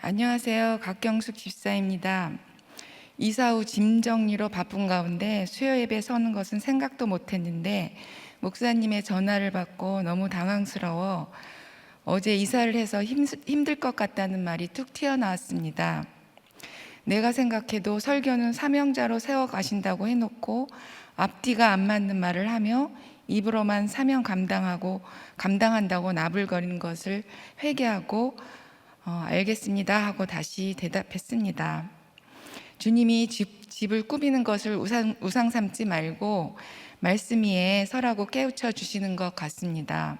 안녕하세요. 각경숙 집사입니다. 이사 후 짐 정리로 바쁜 가운데 수요 예배 서는 것은 생각도 못했는데 목사님의 전화를 받고 너무 당황스러워 어제 이사를 해서 힘들 것 같다는 말이 툭 튀어나왔습니다. 내가 생각해도 설교는 사명자로 세워 가신다고 해놓고 앞뒤가 안 맞는 말을 하며 입으로만 사명 감당한다고 나불거리는 것을 회개하고 알겠습니다 하고 다시 대답했습니다. 주님이 집을 꾸미는 것을 우상 삼지 말고 말씀 위에 서라고 깨우쳐 주시는 것 같습니다.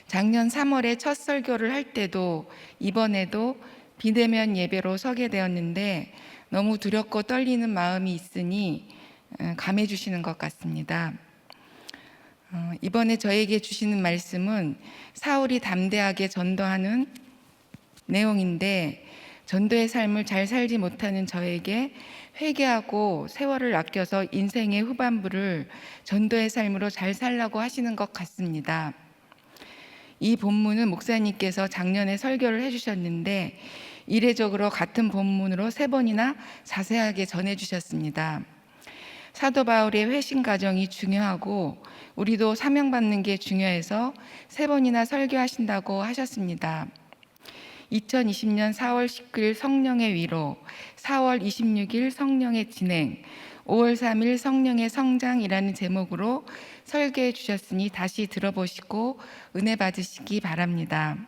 작년 3월에 첫 설교를 할 때도 이번에도 비대면 예배로 서게 되었는데 너무 두렵고 떨리는 마음이 있으니 감해 주시는 것 같습니다. 이번에 저에게 주시는 말씀은 사울이 담대하게 전도하는 내용인데 전도의 삶을 잘 살지 못하는 저에게 회개하고 세월을 아껴서 인생의 후반부를 전도의 삶으로 잘 살라고 하시는 것 같습니다. 이 본문은 목사님께서 작년에 설교를 해주셨는데 이례적으로 같은 본문으로 3번이나 자세하게 전해주셨습니다. 사도 바울의 회심 과정이 중요하고 우리도 사명받는 게 중요해서 3번이나 설교하신다고 하셨습니다. 2020년 4월 19일 성령의 위로, 4월 26일 성령의 진행, 5월 3일 성령의 성장이라는 제목으로 설교해 주셨으니 다시 들어보시고 은혜 받으시기 바랍니다.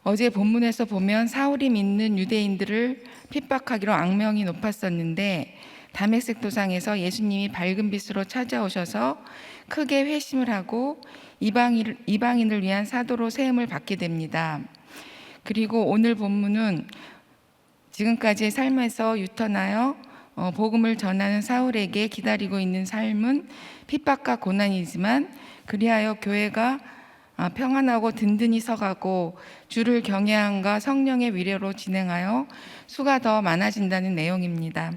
어제 본문에서 보면 사울이 믿는 유대인들을 핍박하기로 악명이 높았었는데 다메섹 도상에서 예수님이 밝은 빛으로 찾아오셔서 크게 회심을 하고 이방인을 위한 사도로 세움을 받게 됩니다. 그리고 오늘 본문은 지금까지의 삶에서 유턴하여 복음을 전하는 사울에게 기다리고 있는 삶은 핍박과 고난이지만 그리하여 교회가 평안하고 든든히 서가고 주를 경외함과 성령의 위로로 진행하여 수가 더 많아진다는 내용입니다.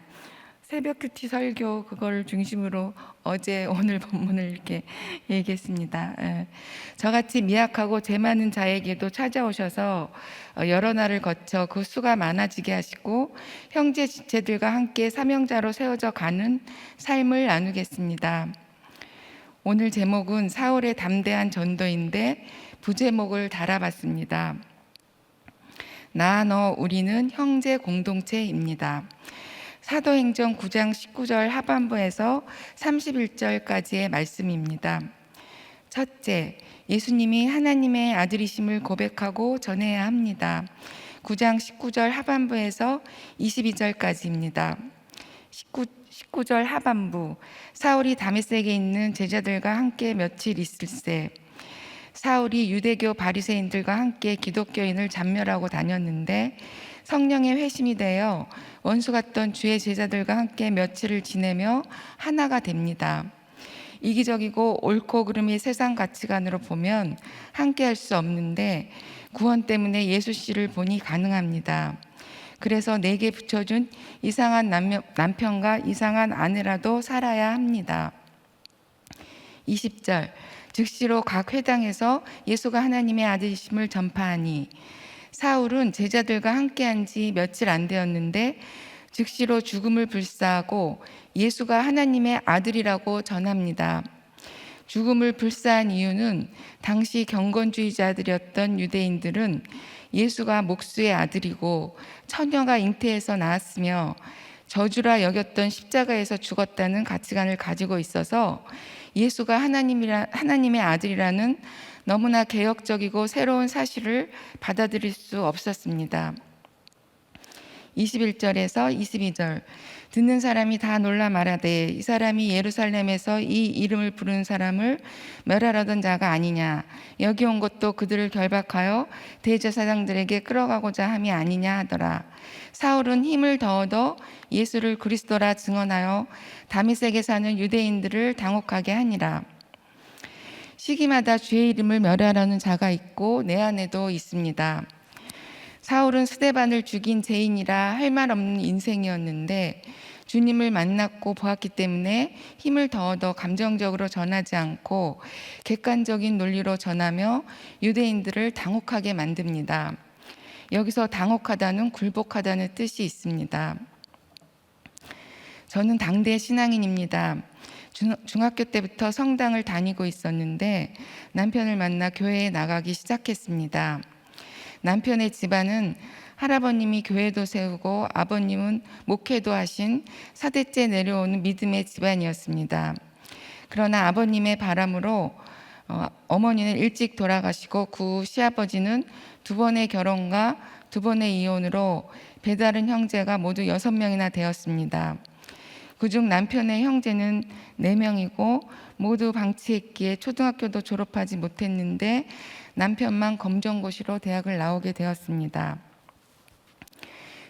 새벽 큐티 설교 그걸 중심으로 어제 오늘 본문을 이렇게 얘기했습니다. 저같이 미약하고 죄 많은 자에게도 찾아오셔서 여러 날을 거쳐 그 수가 많아지게 하시고 형제 지체들과 함께 사명자로 세워져 가는 삶을 나누겠습니다. 오늘 제목은 사울의 담대한 전도인데 부제목을 달아봤습니다. 나, 너, 우리는 형제 공동체입니다. 사도행전 9장 19절 하반부에서 31절까지의 말씀입니다. 첫째, 예수님이 하나님의 아들이심을 고백하고 전해야 합니다. 9장 19절 하반부에서 22절까지입니다. 19절 하반부, 사울이 다메섹에 있는 제자들과 함께 며칠 있을새 사울이 유대교 바리새인들과 함께 기독교인을 잡멸하고 다녔는데 성령의 회심이 되어 원수 같던 주의 제자들과 함께 며칠을 지내며 하나가 됩니다. 이기적이고 옳고 그름의 세상 가치관으로 보면 함께 할 수 없는데 구원 때문에 예수 씨를 보니 가능합니다. 그래서 내게 붙여준 이상한 남편과 이상한 아내라도 살아야 합니다. 20절, 즉시로 각 회당에서 예수가 하나님의 아들이심을 전파하니 사울은 제자들과 함께한 지 며칠 안 되었는데 즉시로 죽음을 불사하고 예수가 하나님의 아들이라고 전합니다. 죽음을 불사한 이유는 당시 경건주의자들이었던 유대인들은 예수가 목수의 아들이고 처녀가 잉태해서 낳았으며 저주라 여겼던 십자가에서 죽었다는 가치관을 가지고 있어서 예수가 하나님의 아들이라는 너무나 개혁적이고 새로운 사실을 받아들일 수 없었습니다. 21절에서 22절, 듣는 사람이 다 놀라 말하되 이 사람이 예루살렘에서 이 이름을 부르는 사람을 멸하려던 자가 아니냐, 여기 온 것도 그들을 결박하여 대제사장들에게 끌어가고자 함이 아니냐 하더라. 사울은 힘을 더 얻어 예수를 그리스도라 증언하여 다메섹에 사는 유대인들을 당혹하게 하니라. 시기마다 주의 이름을 멸하려는 자가 있고 내 안에도 있습니다. 사울은 스데반을 죽인 죄인이라 할 말 없는 인생이었는데 주님을 만났고 보았기 때문에 힘을 더 얻어 감정적으로 전하지 않고 객관적인 논리로 전하며 유대인들을 당혹하게 만듭니다. 여기서 당혹하다는 굴복하다는 뜻이 있습니다. 저는 당대 신앙인입니다. 중학교 때부터 성당을 다니고 있었는데 남편을 만나 교회에 나가기 시작했습니다. 남편의 집안은 할아버님이 교회도 세우고 아버님은 목회도 하신 4대째 내려오는 믿음의 집안이었습니다. 그러나 아버님의 바람으로 어머니는 일찍 돌아가시고 그 후 시아버지는 2번의 결혼과 2번의 이혼으로 배다른 형제가 모두 6명이나 되었습니다. 그중 남편의 형제는 4명이고 모두 방치했기에 초등학교도 졸업하지 못했는데 남편만 검정고시로 대학을 나오게 되었습니다.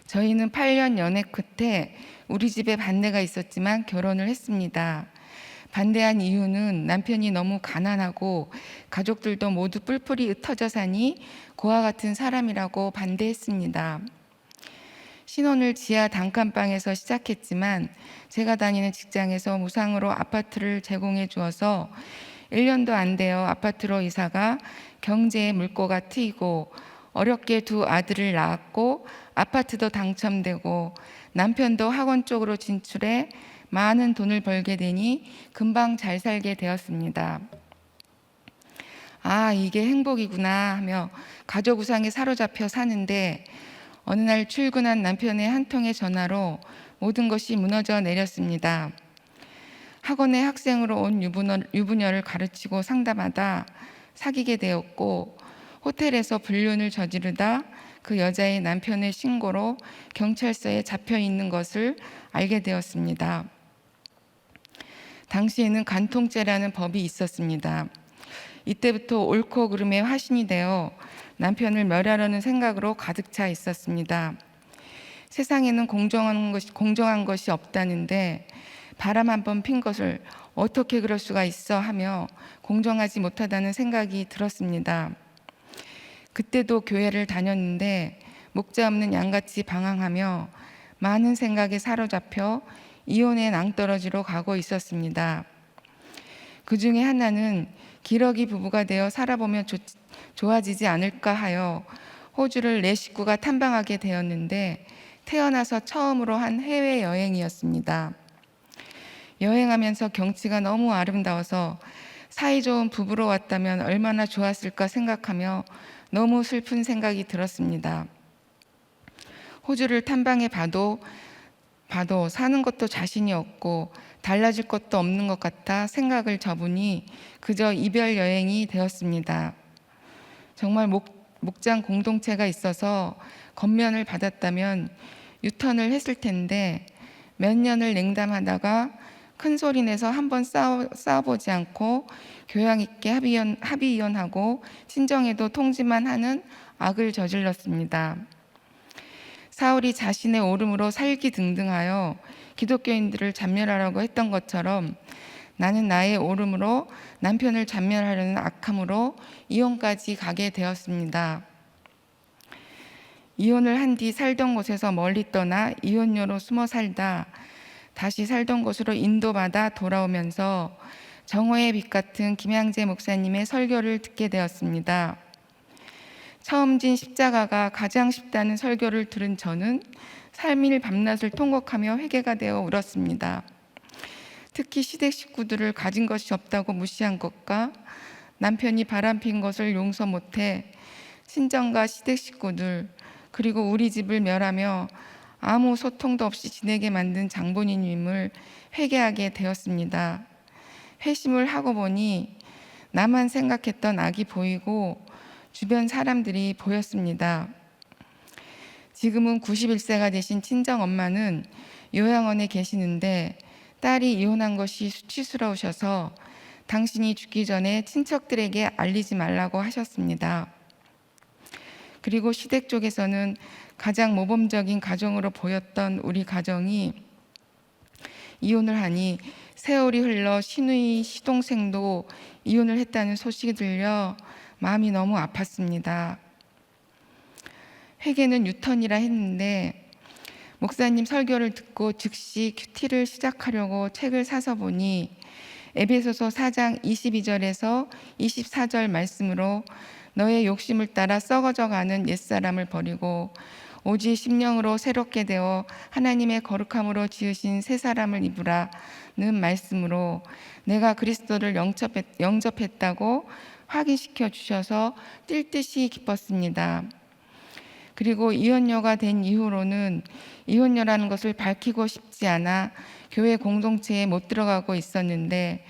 저희는 8년 연애 끝에 우리 집에 반대가 있었지만 결혼을 했습니다. 반대한 이유는 남편이 너무 가난하고 가족들도 모두 뿔뿔이 흩어져 사니 고아 같은 사람이라고 반대했습니다. 신혼을 지하 단칸방에서 시작했지만 제가 다니는 직장에서 무상으로 아파트를 제공해 주어서 1년도 안 되어 아파트로 이사가 경제의 물꼬가 트이고 어렵게 2 아들을 낳았고 아파트도 당첨되고 남편도 학원 쪽으로 진출해 많은 돈을 벌게 되니 금방 잘 살게 되었습니다. 아, 이게 행복이구나 하며 가족 우상에 사로잡혀 사는데 어느 날 출근한 남편의 한 통의 전화로 모든 것이 무너져 내렸습니다. 학원에 학생으로 온 유부녀를 가르치고 상담하다 사귀게 되었고 호텔에서 불륜을 저지르다 그 여자의 남편의 신고로 경찰서에 잡혀 있는 것을 알게 되었습니다. 당시에는 간통죄라는 법이 있었습니다. 이때부터 옳고 그름의 화신이 되어 남편을 멸하려는 생각으로 가득 차 있었습니다. 세상에는 공정한 것이 없다는데 바람 한 번 핀 것을 어떻게 그럴 수가 있어 하며 공정하지 못하다는 생각이 들었습니다. 그때도 교회를 다녔는데 목자 없는 양같이 방황하며 많은 생각에 사로잡혀 이혼의 낭떠러지로 가고 있었습니다. 그 중에 하나는 기러기 부부가 되어 살아보면 좋아지지 않을까 하여 호주를 4 식구가 탐방하게 되었는데 태어나서 처음으로 한 해외여행이었습니다. 여행하면서 경치가 너무 아름다워서 사이좋은 부부로 왔다면 얼마나 좋았을까 생각하며 너무 슬픈 생각이 들었습니다. 호주를 탐방해 봐도 사는 것도 자신이 없고 달라질 것도 없는 것 같아 생각을 접으니 그저 이별 여행이 되었습니다. 정말 목장 공동체가 있어서 건면을 받았다면 유턴을 했을 텐데 몇 년을 냉담하다가 큰 소리 내서 한번 싸워보지 않고 교양 있게 합의이혼하고 친정에도 통지만 하는 악을 저질렀습니다. 사울이 자신의 오름으로 살기 등등하여 기독교인들을 잔멸하라고 했던 것처럼 나는 나의 오름으로 남편을 잔멸하려는 악함으로 이혼까지 가게 되었습니다. 이혼을 한 뒤 살던 곳에서 멀리 떠나 이혼녀로 숨어 살다 다시 살던 곳으로 인도받아 돌아오면서 정오의 빛 같은 김양재 목사님의 설교를 듣게 되었습니다. 처음 진 십자가가 가장 쉽다는 설교를 들은 저는 삶일 밤낮을 통곡하며 회개가 되어 울었습니다. 특히 시댁 식구들을 가진 것이 없다고 무시한 것과 남편이 바람핀 것을 용서 못해 친정과 시댁 식구들 그리고 우리 집을 멸하며 아무 소통도 없이 지내게 만든 장본인임을 회개하게 되었습니다. 회심을 하고 보니 나만 생각했던 악이 보이고 주변 사람들이 보였습니다. 지금은 91세가 되신 친정엄마는 요양원에 계시는데 딸이 이혼한 것이 수치스러우셔서 당신이 죽기 전에 친척들에게 알리지 말라고 하셨습니다. 그리고 시댁 쪽에서는 가장 모범적인 가정으로 보였던 우리 가정이 이혼을 하니 세월이 흘러 시누이 시동생도 이혼을 했다는 소식이 들려 마음이 너무 아팠습니다. 회개는 유턴이라 했는데 목사님 설교를 듣고 즉시 큐티를 시작하려고 책을 사서 보니 에베소서 4장 22절에서 24절 말씀으로 너의 욕심을 따라 썩어져가는 옛사람을 버리고 오직 심령으로 새롭게 되어 하나님의 거룩함으로 지으신 새 사람을 입으라는 말씀으로 내가 그리스도를 영접했다고 확인시켜 주셔서 뛸 듯이 기뻤습니다. 그리고 이혼녀가 된 이후로는 이혼녀라는 것을 밝히고 싶지 않아 교회 공동체에 못 들어가고 있었는데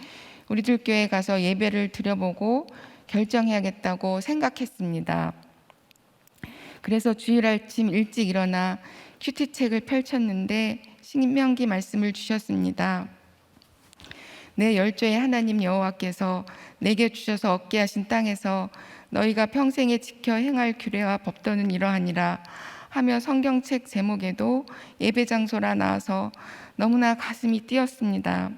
우리들 교회 가서 예배를 드려보고 결정해야겠다고 생각했습니다. 그래서 주일 아침 일찍 일어나 큐티책을 펼쳤는데 신명기 말씀을 주셨습니다. 내 열조의 하나님 여호와께서 내게 주셔서 얻게 하신 땅에서 너희가 평생에 지켜 행할 규례와 법도는 이러하니라 하며 성경책 제목에도 예배 장소라 나와서 너무나 가슴이 뛰었습니다.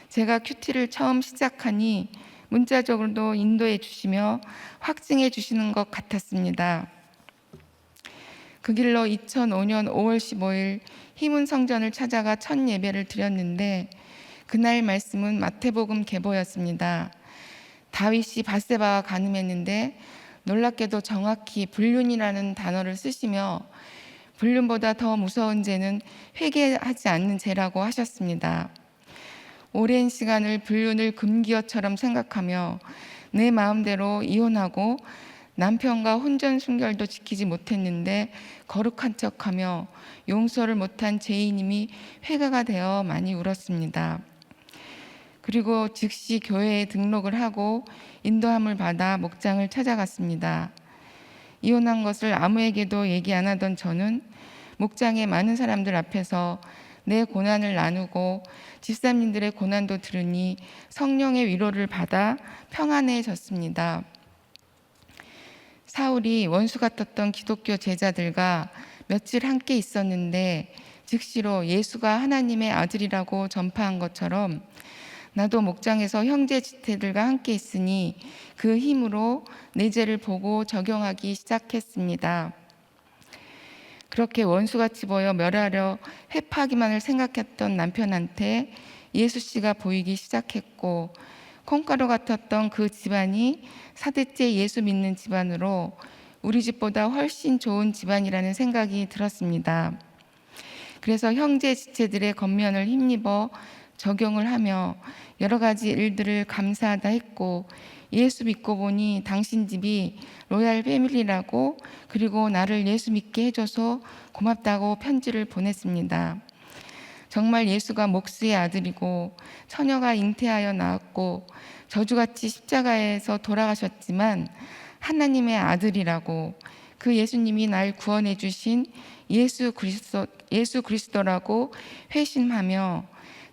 제가 큐티를 처음 시작하니 문자적으로도 인도해 주시며 확증해 주시는 것 같았습니다. 그 길로 2005년 5월 15일 희문 성전을 찾아가 첫 예배를 드렸는데 그날 말씀은 마태복음 계보였습니다. 다윗이 밧세바와 간음했는데 놀랍게도 정확히 불륜이라는 단어를 쓰시며 불륜보다 더 무서운 죄는 회개하지 않는 죄라고 하셨습니다. 오랜 시간을 불륜을 금기어처럼 생각하며 내 마음대로 이혼하고 남편과 혼전 순결도 지키지 못했는데 거룩한 척하며 용서를 못한 죄인임이 회개가 되어 많이 울었습니다. 그리고 즉시 교회에 등록을 하고 인도함을 받아 목장을 찾아갔습니다. 이혼한 것을 아무에게도 얘기 안 하던 저는 목장의 많은 사람들 앞에서 내 고난을 나누고 집사님들의 고난도 들으니 성령의 위로를 받아 평안해졌습니다. 사울이 원수 같았던 기독교 제자들과 며칠 함께 있었는데 즉시로 예수가 하나님의 아들이라고 전파한 것처럼 나도 목장에서 형제 지체들과 함께 있으니 그 힘으로 내 죄를 보고 적용하기 시작했습니다. 그렇게 원수같이 보여 멸하려 회파하기만을 생각했던 남편한테 예수씨가 보이기 시작했고 콩가루 같았던 그 집안이 4대째 예수 믿는 집안으로 우리 집보다 훨씬 좋은 집안이라는 생각이 들었습니다. 그래서 형제 지체들의 겉면을 힘입어 적용을 하며 여러 가지 일들을 감사하다 했고 예수 믿고 보니 당신 집이 로얄 패밀리라고 그리고 나를 예수 믿게 해줘서 고맙다고 편지를 보냈습니다. 정말 예수가 목수의 아들이고 처녀가 잉태하여 낳았고 저주같이 십자가에서 돌아가셨지만 하나님의 아들이라고 그 예수님이 날 구원해 주신 예수 그리스도라고 회심하며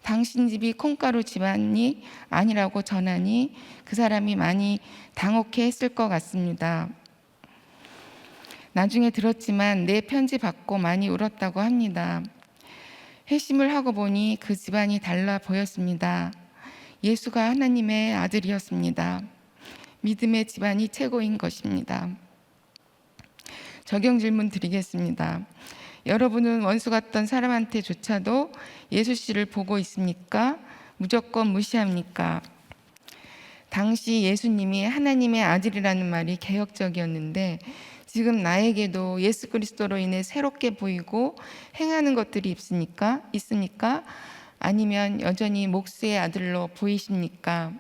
당신 집이 콩가루 집안이 아니라고 전하니 그 사람이 많이 당혹해 했을 것 같습니다. 나중에 들었지만 내 편지 받고 많이 울었다고 합니다. 회심을 하고 보니 그 집안이 달라 보였습니다. 예수가 하나님의 아들이었습니다. 믿음의 집안이 최고인 것입니다. 적용 질문 드리겠습니다. 여러분은 원수 같던 사람한테조차도 예수 씨를 보고 있습니까? 무조건 무시합니까? 당시 예수님이 하나님의 아들이라는 말이 개혁적이었는데 지금 나에게도 예수 그리스도로 인해 새롭게 보이고 행하는 것들이 있습니까? 아니면 여전히 목수의 아들로 보이십니까?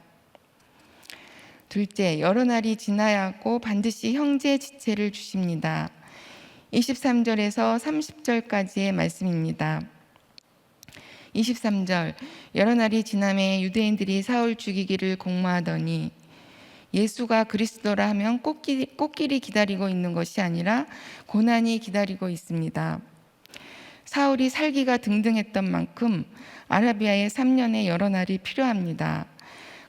둘째, 여러 날이 지나야 하고 반드시 형제 지체를 주십니다. 23절에서 30절까지의 말씀입니다. 23절, 여러 날이 지나매 유대인들이 사울 죽이기를 공모하더니 예수가 그리스도라 하면 꽃길이 기다리고 있는 것이 아니라 고난이 기다리고 있습니다. 사울이 살기가 등등했던 만큼 아라비아에 3년의 여러 날이 필요합니다.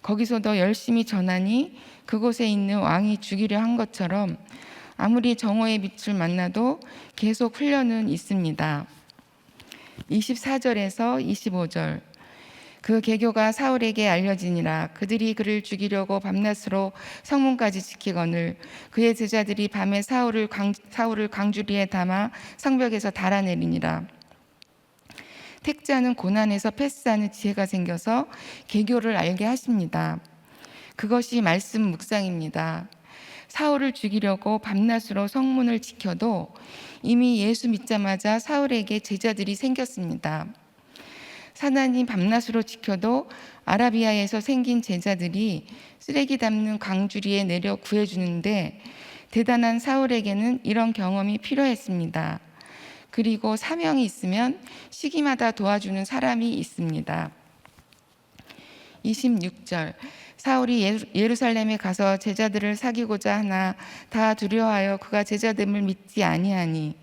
거기서도 열심히 전하니 그곳에 있는 왕이 죽이려 한 것처럼 아무리 정오의 빛을 만나도 계속 훈련은 있습니다. 24절에서 25절, 그 계교가 사울에게 알려지니라. 그들이 그를 죽이려고 밤낮으로 성문까지 지키거늘 그의 제자들이 밤에 사울을 강주리에 담아 성벽에서 달아내리니라. 택자는 고난에서 패스하는 지혜가 생겨서 계교를 알게 하십니다. 그것이 말씀 묵상입니다. 사울을 죽이려고 밤낮으로 성문을 지켜도 이미 예수 믿자마자 사울에게 제자들이 생겼습니다. 사단이 밤낮으로 지켜도 아라비아에서 생긴 제자들이 쓰레기 담는 광주리에 내려 구해주는데 대단한 사울에게는 이런 경험이 필요했습니다. 그리고 사명이 있으면 시기마다 도와주는 사람이 있습니다. 26절 사울이 예루살렘에 가서 제자들을 사귀고자 하나 다 두려워하여 그가 제자됨을 믿지 아니하니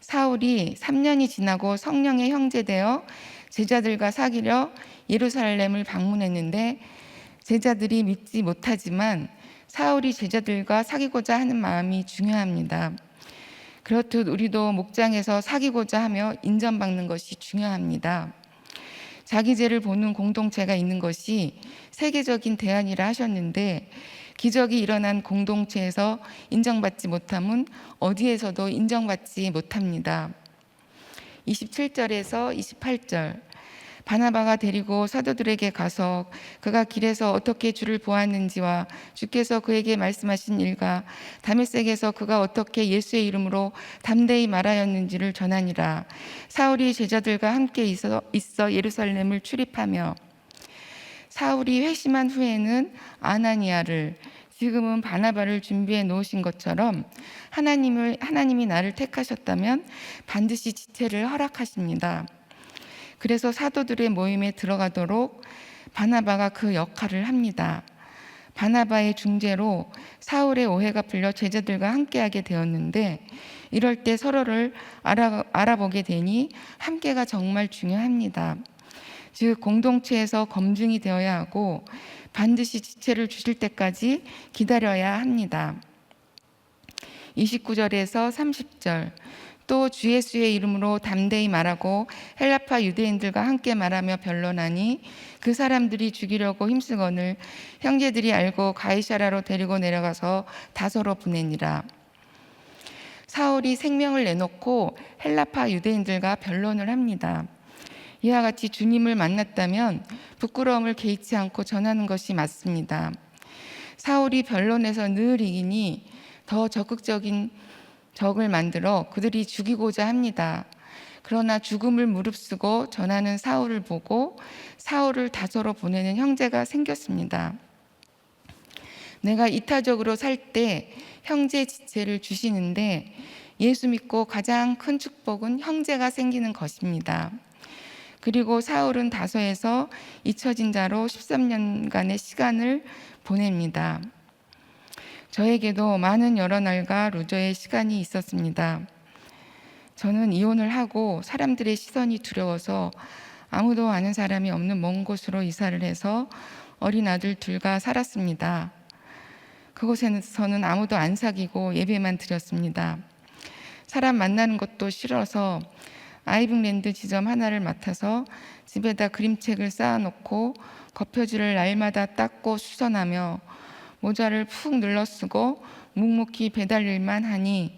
사울이 3년이 지나고 성령의 형제되어 제자들과 사귀려 예루살렘을 방문했는데 제자들이 믿지 못하지만 사울이 제자들과 사귀고자 하는 마음이 중요합니다. 그렇듯 우리도 목장에서 사귀고자 하며 인정받는 것이 중요합니다. 자기 죄를 보는 공동체가 있는 것이 세계적인 대안이라 하셨는데 기적이 일어난 공동체에서 인정받지 못함은 어디에서도 인정받지 못합니다. 27절에서 28절 바나바가 데리고 사도들에게 가서 그가 길에서 어떻게 주를 보았는지와 주께서 그에게 말씀하신 일과 다메섹에서 그가 어떻게 예수의 이름으로 담대히 말하였는지를 전하니라. 사울이 제자들과 함께 있어 예루살렘을 출입하며 사울이 회심한 후에는 아나니아를 지금은 바나바를 준비해 놓으신 것처럼 하나님이 나를 택하셨다면 반드시 지체를 허락하십니다. 그래서 사도들의 모임에 들어가도록 바나바가 그 역할을 합니다. 바나바의 중재로 사울의 오해가 풀려 제자들과 함께하게 되었는데 이럴 때 서로를 알아보게 되니 함께가 정말 중요합니다. 즉 공동체에서 검증이 되어야 하고 반드시 지체를 주실 때까지 기다려야 합니다. 29절에서 30절 또 주 예수의 이름으로 담대히 말하고 헬라파 유대인들과 함께 말하며 변론하니 그 사람들이 죽이려고 힘쓰거늘 형제들이 알고 가이사라로 데리고 내려가서 다소로 보내니라. 사울이 생명을 내놓고 헬라파 유대인들과 변론을 합니다. 이와 같이 주님을 만났다면 부끄러움을 개의치 않고 전하는 것이 맞습니다. 사울이 변론에서 늘 이기니 더 적극적인 적을 만들어 그들이 죽이고자 합니다. 그러나 죽음을 무릅쓰고 전하는 사울을 보고 사울을 다소로 보내는 형제가 생겼습니다. 내가 이타적으로 살 때 형제 지체를 주시는데 예수 믿고 가장 큰 축복은 형제가 생기는 것입니다. 그리고 사울은 다소에서 잊혀진 자로 13년간의 시간을 보냅니다. 저에게도 많은 여러 날과 루저의 시간이 있었습니다. 저는 이혼을 하고 사람들의 시선이 두려워서 아무도 아는 사람이 없는 먼 곳으로 이사를 해서 어린 아들 둘과 살았습니다. 그곳에서는 아무도 안 사귀고 예배만 드렸습니다. 사람 만나는 것도 싫어서 아이빙랜드 지점 하나를 맡아서 집에다 그림책을 쌓아놓고 겉표지를 날마다 닦고 수선하며 모자를 푹 눌러 쓰고 묵묵히 배달 일만 하니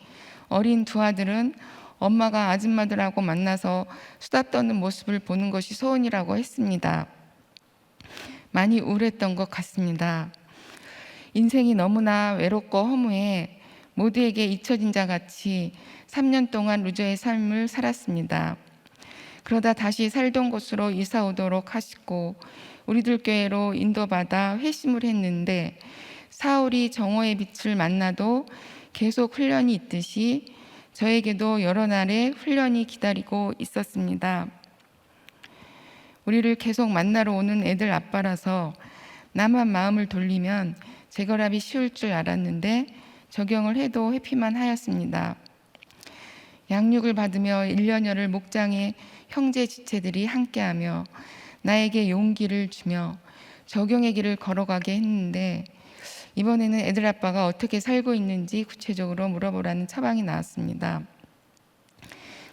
어린 두 아들은 엄마가 아줌마들하고 만나서 수다 떠는 모습을 보는 것이 소원이라고 했습니다. 많이 우울했던 것 같습니다. 인생이 너무나 외롭고 허무해 모두에게 잊혀진 자 같이 3년 동안 루저의 삶을 살았습니다. 그러다 다시 살던 곳으로 이사 오도록 하시고 우리들 교회로 인도받아 회심을 했는데 사울이 정오의 빛을 만나도 계속 훈련이 있듯이 저에게도 여러 날의 훈련이 기다리고 있었습니다. 우리를 계속 만나러 오는 애들 아빠라서 나만 마음을 돌리면 재결합이 쉬울 줄 알았는데 적용을 해도 회피만 하였습니다. 양육을 받으며 1년여를 목장의 형제 지체들이 함께하며 나에게 용기를 주며 적용의 길을 걸어가게 했는데 이번에는 애들 아빠가 어떻게 살고 있는지 구체적으로 물어보라는 처방이 나왔습니다.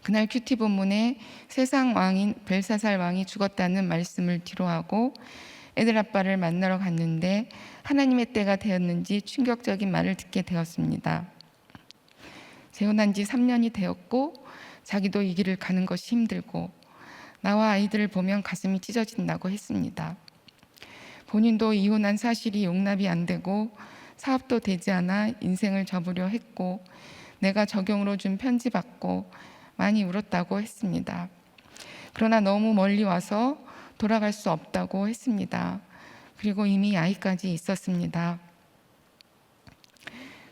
그날 큐티 본문에 세상 왕인 벨사살 왕이 죽었다는 말씀을 뒤로하고 애들 아빠를 만나러 갔는데 하나님의 때가 되었는지 충격적인 말을 듣게 되었습니다. 재혼한 지 3년이 되었고 자기도 이 길을 가는 것이 힘들고 나와 아이들을 보면 가슴이 찢어진다고 했습니다. 본인도 이혼한 사실이 용납이 안 되고 사업도 되지 않아 인생을 접으려 했고 내가 적용으로 준 편지 받고 많이 울었다고 했습니다. 그러나 너무 멀리 와서 돌아갈 수 없다고 했습니다. 그리고 이미 아이까지 있었습니다.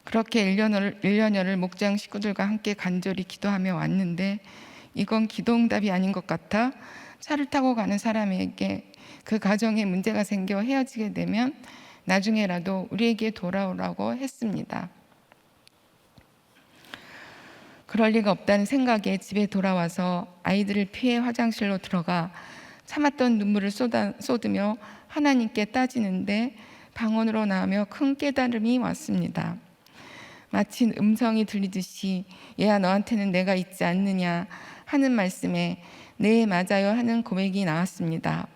그렇게 1년여를 목장 식구들과 함께 간절히 기도하며 왔는데 이건 기도응답이 아닌 것 같아 차를 타고 가는 사람에게 그 가정에 문제가 생겨 헤어지게 되면 나중에라도 우리에게 돌아오라고 했습니다. 그럴 리가 없다는 생각에 집에 돌아와서 아이들을 피해 화장실로 들어가 참았던 눈물을 쏟으며 하나님께 따지는데 방언으로 나오며 큰 깨달음이 왔습니다. 마치 음성이 들리듯이 얘야 너한테는 내가 있지 않느냐 하는 말씀에 네 맞아요 하는 고백이 나왔습니다.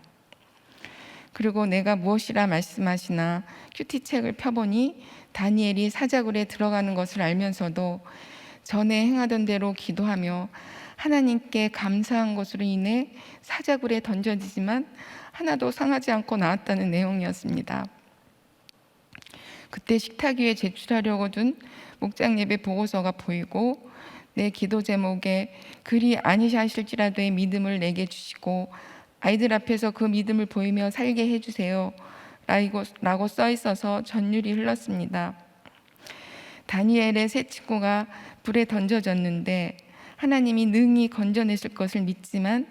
그리고 내가 무엇이라 말씀하시나 큐티책을 펴보니 다니엘이 사자굴에 들어가는 것을 알면서도 전에 행하던 대로 기도하며 하나님께 감사한 것으로 인해 사자굴에 던져지지만 하나도 상하지 않고 나왔다는 내용이었습니다. 그때 식탁 위에 제출하려고 둔 목장 예배 보고서가 보이고 내 기도 제목에 그리 아니하실지라도의 믿음을 내게 주시고 아이들 앞에서 그 믿음을 보이며 살게 해주세요 라고 써 있어서 전율이 흘렀습니다. 다니엘의 세 친구가 불에 던져졌는데 하나님이 능히 건져내실 것을 믿지만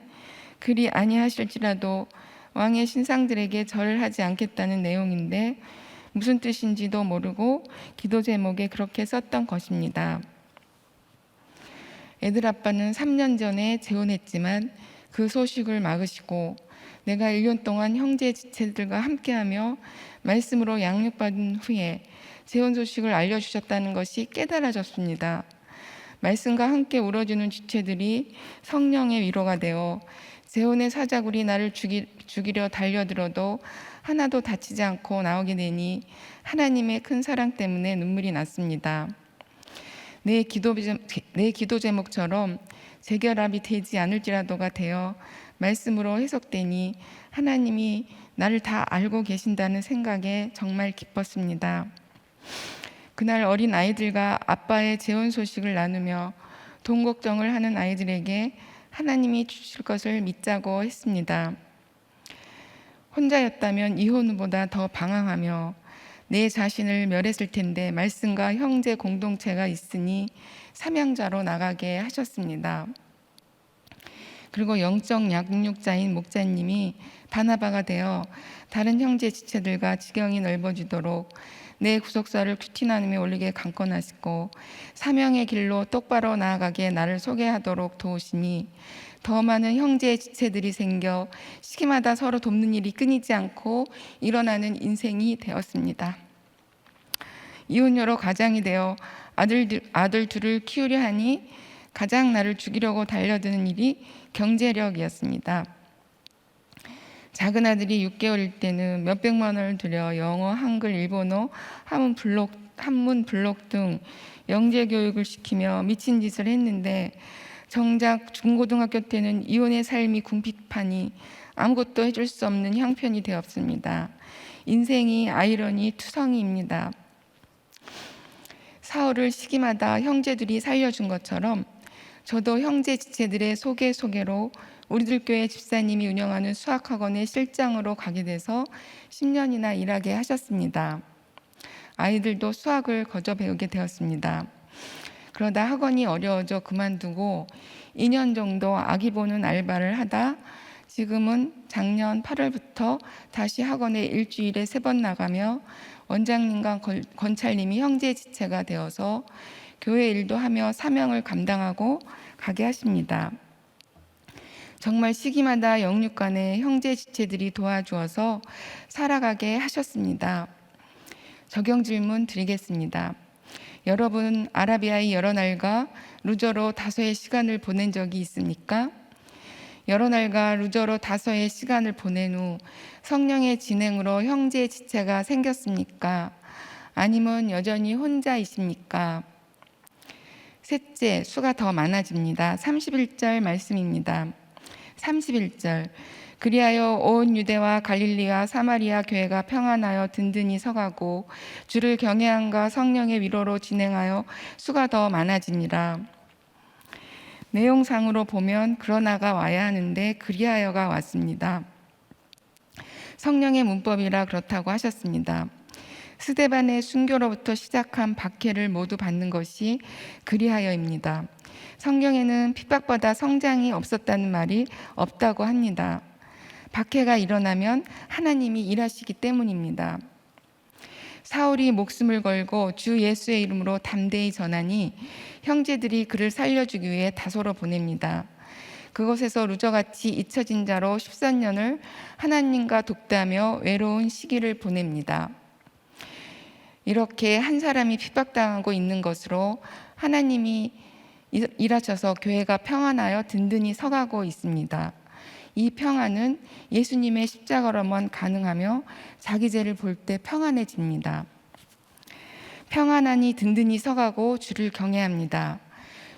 그리 아니하실지라도 왕의 신상들에게 절을 하지 않겠다는 내용인데 무슨 뜻인지도 모르고 기도 제목에 그렇게 썼던 것입니다. 애들 아빠는 3년 전에 재혼했지만 그 소식을 막으시고 내가 1년 동안 형제 지체들과 함께하며 말씀으로 양육받은 후에 재혼 소식을 알려주셨다는 것이 깨달아졌습니다. 말씀과 함께 울어주는 지체들이 성령의 위로가 되어 재혼의 사자굴이 나를 죽이려 달려들어도 하나도 다치지 않고 나오게 되니 하나님의 큰 사랑 때문에 눈물이 났습니다. 내 기도 제목처럼 재결합이 되지 않을지라도가 되어 말씀으로 해석되니 하나님이 나를 다 알고 계신다는 생각에 정말 기뻤습니다. 그날 어린 아이들과 아빠의 재혼 소식을 나누며 돈 걱정을 하는 아이들에게 하나님이 주실 것을 믿자고 했습니다. 혼자였다면 이혼 후보다 더 방황하며 내 자신을 멸했을 텐데 말씀과 형제 공동체가 있으니 사명자로 나가게 하셨습니다. 그리고 영적 양육자인 목자님이 바나바가 되어 다른 형제 지체들과 지경이 넓어지도록 내 구속사를 큐티 나눔에 올리게 강권하시고 사명의 길로 똑바로 나아가게 나를 소개하도록 도우시니 더 많은 형제 지체들이 생겨 시기마다 서로 돕는 일이 끊이지 않고 일어나는 인생이 되었습니다. 이혼녀로 가장이 되어 아들 둘을 키우려 하니 가장 나를 죽이려고 달려드는 일이 경제력이었습니다. 작은 아들이 6개월일 때는 몇백만 원을 들여 영어, 한글, 일본어, 한문 블록 등 영재 교육을 시키며 미친 짓을 했는데 정작 중고등학교 때는 이혼의 삶이 궁핍하니 아무것도 해줄 수 없는 형편이 되었습니다. 인생이 아이러니 투성이입니다. 사흘을 시기마다 형제들이 살려준 것처럼 저도 형제 지체들의 소개로 우리들 교회 집사님이 운영하는 수학학원에 실장으로 가게 돼서 10년이나 일하게 하셨습니다. 아이들도 수학을 거저 배우게 되었습니다. 그러다 학원이 어려워져 그만두고 2년 정도 아기 보는 알바를 하다 지금은 작년 8월부터 다시 학원에 일주일에 3번 나가며 원장님과 권찰님이 형제 지체가 되어서 교회 일도 하며 사명을 감당하고 가게 하십니다. 정말 시기마다 영육간에 형제 지체들이 도와주어서 살아가게 하셨습니다. 적용 질문 드리겠습니다. 여러분 아라비아의 여러 날과 루저로 다소의 시간을 보낸 적이 있습니까? 여러 날과 루저로 다소의 시간을 보낸 후 성령의 진행으로 형제 지체가 생겼습니까? 아니면 여전히 혼자이십니까? 셋째, 수가 더 많아집니다. 31절 말씀입니다. 31절 그리하여 온 유대와 갈릴리와 사마리아 교회가 평안하여 든든히 서가고 주를 경외함과 성령의 위로로 진행하여 수가 더 많아지니라. 내용상으로 보면 그러나가 와야 하는데 그리하여가 왔습니다. 성령의 문법이라 그렇다고 하셨습니다. 스데반의 순교로부터 시작한 박해를 모두 받는 것이 그리하여입니다. 성경에는 핍박보다 성장이 없었다는 말이 없다고 합니다. 박해가 일어나면 하나님이 일하시기 때문입니다. 사울이 목숨을 걸고 주 예수의 이름으로 담대히 전하니 형제들이 그를 살려주기 위해 다소로 보냅니다. 그곳에서 루저같이 잊혀진 자로 13년을 하나님과 독다며 외로운 시기를 보냅니다. 이렇게 한 사람이 핍박당하고 있는 것으로 하나님이 일하셔서 교회가 평안하여 든든히 서가고 있습니다. 이 평안은 예수님의 십자가로만 가능하며 자기 죄를 볼 때 평안해집니다. 평안하니 든든히 서가고 주를 경외합니다.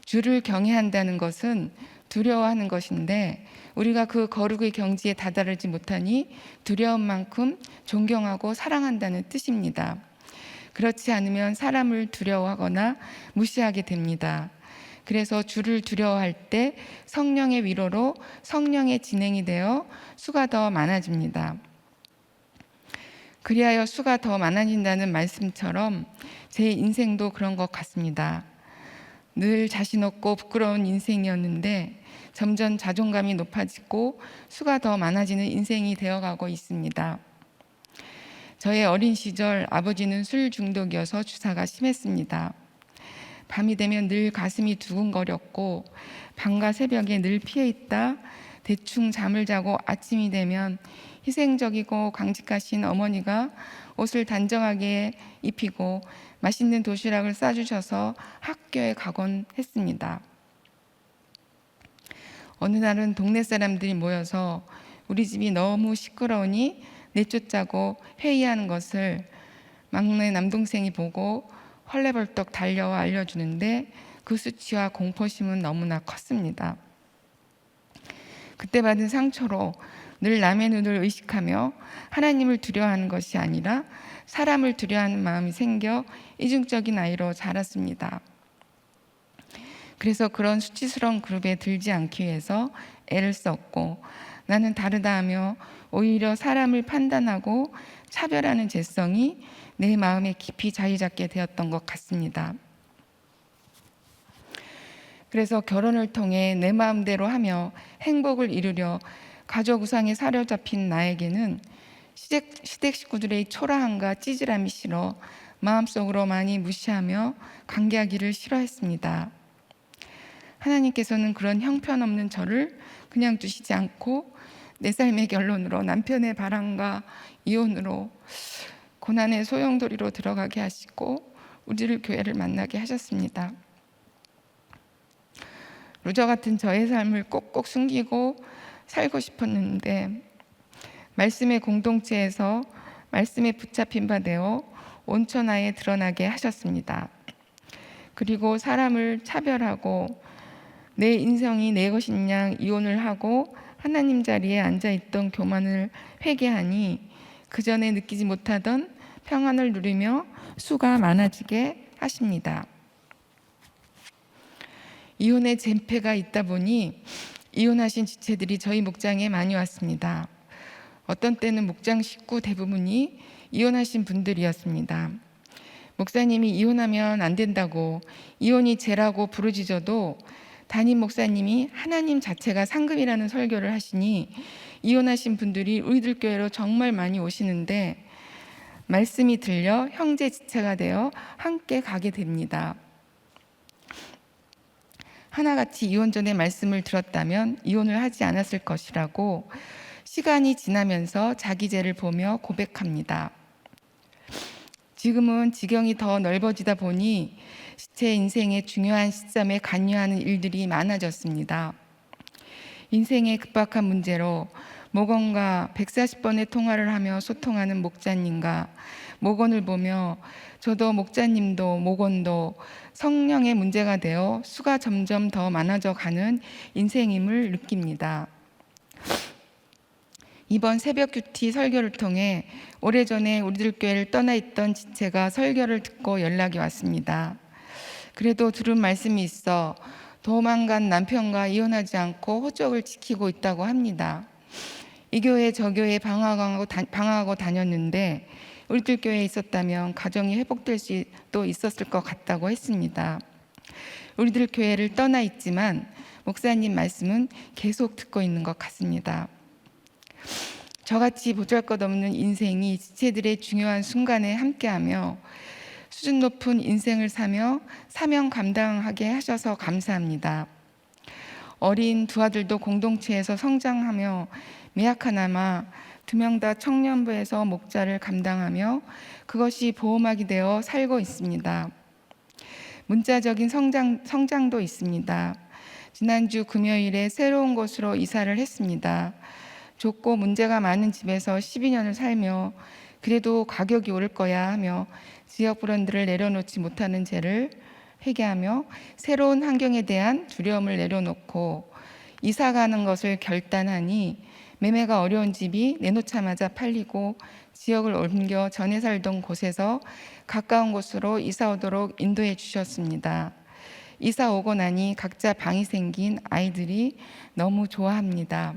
주를 경외한다는 것은 두려워하는 것인데 우리가 그 거룩의 경지에 다다르지 못하니 두려운 만큼 존경하고 사랑한다는 뜻입니다. 그렇지 않으면 사람을 두려워하거나 무시하게 됩니다. 그래서 주를 두려워할 때 성령의 위로로 성령의 진행이 되어 수가 더 많아집니다. 그리하여 수가 더 많아진다는 말씀처럼 제 인생도 그런 것 같습니다. 늘 자신 없고 부끄러운 인생이었는데 점점 자존감이 높아지고 수가 더 많아지는 인생이 되어가고 있습니다. 저의 어린 시절 아버지는 술 중독이어서 주사가 심했습니다. 밤이 되면 늘 가슴이 두근거렸고 밤과 새벽에 늘 피해 있다 대충 잠을 자고 아침이 되면 희생적이고 강직하신 어머니가 옷을 단정하게 입히고 맛있는 도시락을 싸주셔서 학교에 가곤 했습니다. 어느 날은 동네 사람들이 모여서 우리 집이 너무 시끄러우니 내쫓자고 회의하는 것을 막내 남동생이 보고 헐레벌떡 달려와 알려주는데 그 수치와 공포심은 너무나 컸습니다. 그때 받은 상처로 늘 남의 눈을 의식하며 하나님을 두려워하는 것이 아니라 사람을 두려워하는 마음이 생겨 이중적인 아이로 자랐습니다. 그래서 그런 수치스러운 그룹에 들지 않기 위해서 애를 썼고 나는 다르다 하며 오히려 사람을 판단하고 차별하는 죄성이 내 마음에 깊이 자리 잡게 되었던 것 같습니다. 그래서 결혼을 통해 내 마음대로 하며 행복을 이루려 가족 우상에 사로잡힌 나에게는 시댁 식구들의 초라함과 찌질함이 싫어 마음속으로 많이 무시하며 관계하기를 싫어했습니다. 하나님께서는 그런 형편없는 저를 그냥 두시지 않고 내 삶의 결론으로 남편의 바람과 이혼으로 고난의 소용돌이로 들어가게 하시고 우리를 교회를 만나게 하셨습니다. 루저 같은 저의 삶을 꼭꼭 숨기고 살고 싶었는데 말씀의 공동체에서 말씀에 붙잡힌 바 되어 온천하에 드러나게 하셨습니다. 그리고 사람을 차별하고 내 인생이 내 것인 양 이혼을 하고 하나님 자리에 앉아있던 교만을 회개하니 그 전에 느끼지 못하던 평안을 누리며 수가 많아지게 하십니다. 이혼의 잼패가 있다 보니 이혼하신 지체들이 저희 목장에 많이 왔습니다. 어떤 때는 목장 식구 대부분이 이혼하신 분들이었습니다. 목사님이 이혼하면 안 된다고 이혼이 죄라고 부르짖어도 담임 목사님이 하나님 자체가 상급이라는 설교를 하시니 이혼하신 분들이 우리들 교회로 정말 많이 오시는데 말씀이 들려 형제 지체가 되어 함께 가게 됩니다. 하나같이 이혼 전에 말씀을 들었다면 이혼을 하지 않았을 것이라고 시간이 지나면서 자기 죄를 보며 고백합니다. 지금은 지경이 더 넓어지다 보니 제 인생의 중요한 시점에 관여하는 일들이 많아졌습니다. 인생의 급박한 문제로 목원과 140번의 통화를 하며 소통하는 목자님과 목원을 보며 저도 목자님도 목원도 성령의 문제가 되어 수가 점점 더 많아져 가는 인생임을 느낍니다. 이번 새벽 큐티 설교를 통해 오래전에 우리들 교회를 떠나 있던 지체가 설교를 듣고 연락이 왔습니다. 그래도 들은 말씀이 있어 도망간 남편과 이혼하지 않고 호적을 지키고 있다고 합니다. 이 교회 저 교회 방황하고 다녔는데 우리들 교회에 있었다면 가정이 회복될 수도 있었을 것 같다고 했습니다. 우리들 교회를 떠나 있지만 목사님 말씀은 계속 듣고 있는 것 같습니다. 저같이 보잘것없는 인생이 지체들의 중요한 순간에 함께하며 수준 높은 인생을 사며 사명 감당하게 하셔서 감사합니다. 어린 두 아들도 공동체에서 성장하며 미약하나마 2명 다 청년부에서 목자를 감당하며 그것이 보호막이 되어 살고 있습니다. 문자적인 성장도 있습니다. 지난주 금요일에 새로운 곳으로 이사를 했습니다. 좁고 문제가 많은 집에서 12년을 살며 그래도 가격이 오를 거야 하며 지역 브랜드를 내려놓지 못하는 죄를 회개하며 새로운 환경에 대한 두려움을 내려놓고 이사 가는 것을 결단하니 매매가 어려운 집이 내놓자마자 팔리고 지역을 옮겨 전에 살던 곳에서 가까운 곳으로 이사 오도록 인도해 주셨습니다. 이사 오고 나니 각자 방이 생긴 아이들이 너무 좋아합니다.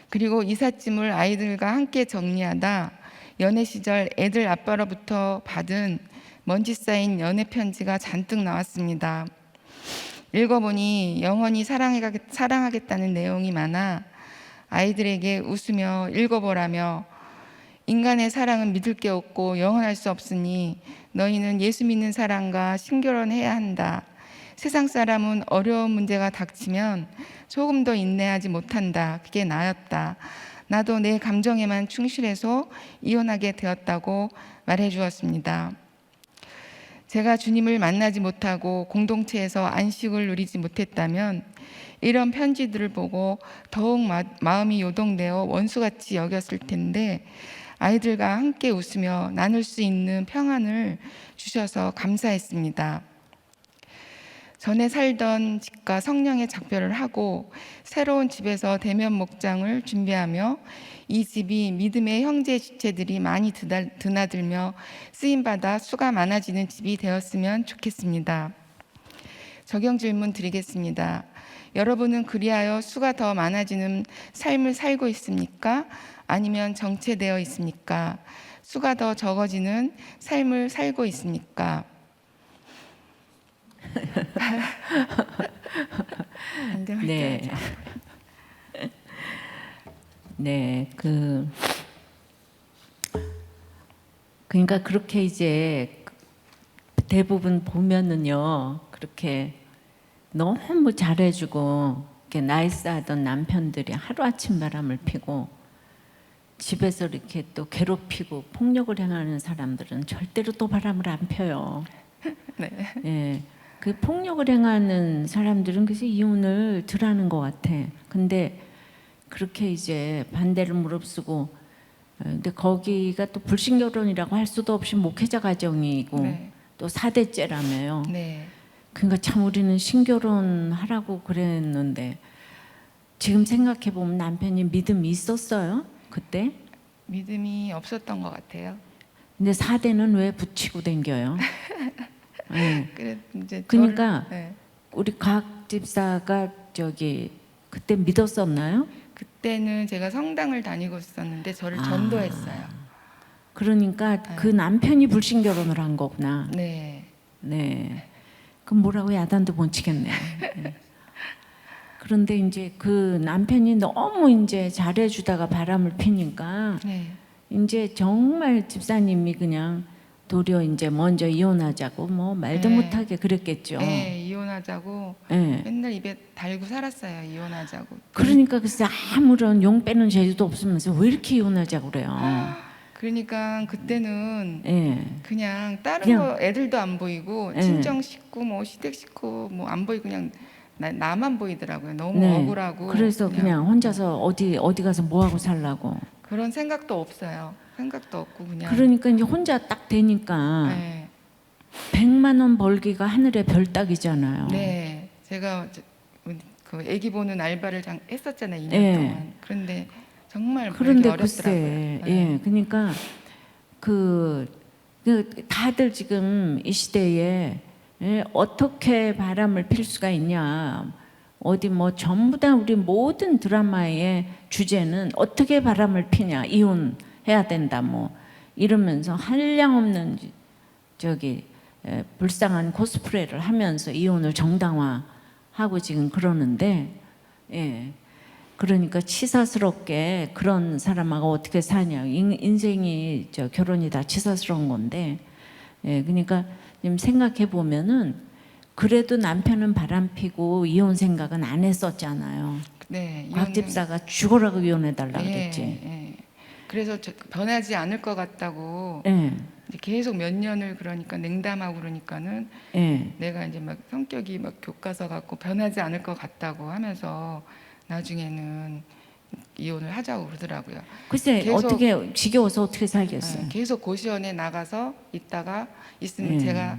그리고 이삿짐을 아이들과 함께 정리하다 연애 시절 애들 아빠로부터 받은 먼지 쌓인 연애 편지가 잔뜩 나왔습니다. 읽어보니 영원히 사랑하겠다는 내용이 많아 아이들에게 웃으며 읽어보라며 인간의 사랑은 믿을 게 없고 영원할 수 없으니 너희는 예수 믿는 사람과 신결혼해야 한다. 세상 사람은 어려운 문제가 닥치면 조금 더 인내하지 못한다. 그게 나였다. 나도 내 감정에만 충실해서 이혼하게 되었다고 말해 주었습니다. 제가 주님을 만나지 못하고 공동체에서 안식을 누리지 못했다면 이런 편지들을 보고 더욱 마음이 요동되어 원수같이 여겼을 텐데 아이들과 함께 웃으며 나눌 수 있는 평안을 주셔서 감사했습니다. 전에 살던 집과 성령의 작별을 하고 새로운 집에서 대면 목장을 준비하며 이 집이 믿음의 형제 지체들이 많이 드나들며 쓰임받아 수가 많아지는 집이 되었으면 좋겠습니다. 적용 질문 드리겠습니다. 여러분은 그리하여 수가 더 많아지는 삶을 살고 있습니까? 아니면 정체되어 있습니까? 수가 더 적어지는 삶을 살고 있습니까? 네. 네, 그러니까 그렇게 이제 대부분 보면은요, 그렇게 너무 잘해주고 이렇게 나이스하던 남편들이 하루아침 바람을 피고 집에서 이렇게 또 괴롭히고 폭력을 행하는 사람들은 절대로 또 바람을 안 펴요. 네. 예. 그 폭력을 행하는 사람들은 그래서 이혼을 덜하는 것 같아. 근데 그렇게 이제 반대를 무릅쓰고, 근데 거기가 또 불신결혼이라고 할 수도 없이 목회자 가정이고 네. 또 4대째라며요. 네. 그러니까 참 우리는 신결혼하라고 그랬는데 지금 생각해 보면 남편이 믿음이 있었어요 그때? 믿음이 없었던 것 같아요. 근데 4대는 왜 붙이고 댕겨요? 네. 그래 이제 그러니까 네. 우리 각 집사가 그때 믿었었나요? 그때는 제가 성당을 다니고 있었는데 저를 전도했어요. 그러니까 그 남편이 불신결혼을 한 거구나. 네. 네. 그럼 뭐라고 야단도 못 치겠네. 네. 그런데 이제 그 남편이 너무 이제 잘해주다가 바람을 피니까 네. 이제 정말 집사님이 그냥 도리어 이제 먼저 이혼하자고 뭐 말도 네. 못하게 그랬겠죠. 네, 이혼하자고 네. 맨날 입에 달고 살았어요. 이혼하자고. 그러니까 글쎄 아무런 용 빼는 재주도 없으면서 왜 이렇게 이혼하자고 그래요. 그러니까 그때는 네. 그냥 다른 그냥- 거 애들도 안 보이고 네. 친정 식구 뭐 시댁 식구 뭐 안 보이고 그냥 나만 보이더라고요. 너무 네. 억울하고. 그래서 그냥 혼자서 어디 가서 뭐 하고 살라고. 그런 생각도 없어요. 생각도 없고 그냥. 그러니까 이제 혼자 딱 되니까 네. 100만 원 벌기가 하늘의 별 따기잖아요. 네, 제가 그 아기 보는 알바를 했었잖아요. 2년 네. 동안. 그런데 정말 그런데 알기 글쎄, 어렵더라고요. 예, 그러니까 그 다들 지금 이 시대에 예, 어떻게 바람을 필 수가 있냐. 어디 뭐 전부 다 우리 모든 드라마의 주제는 어떻게 바람을 피냐. 이혼해야 된다 뭐 이러면서 한량없는 저기 불쌍한 코스프레를 하면서 이혼을 정당화하고 지금 그러는데 예. 그러니까 치사스럽게 그런 사람하고 어떻게 사냐. 인생이 결혼이 다 치사스러운 건데 예, 그러니까 지금 생각해 보면은 그래도 남편은 바람피고 이혼 생각은 안 했었잖아요. 네, 곽 집사가 죽어라고 이혼해 달라 예, 그랬지. 예. 그래서 변하지 않을 것 같다고 예, 이제 계속 몇 년을 그러니까 냉담하고 그러니까는 예. 내가 이제 막 성격이 막 교과서 같고 변하지 않을 것 같다고 하면서 나중에는 이혼을 하자고 그러더라고요. 글쎄 계속 어떻게 지겨워서 어떻게 살겠어요. 계속 고시원에 나가서 있다가 있으면 예. 제가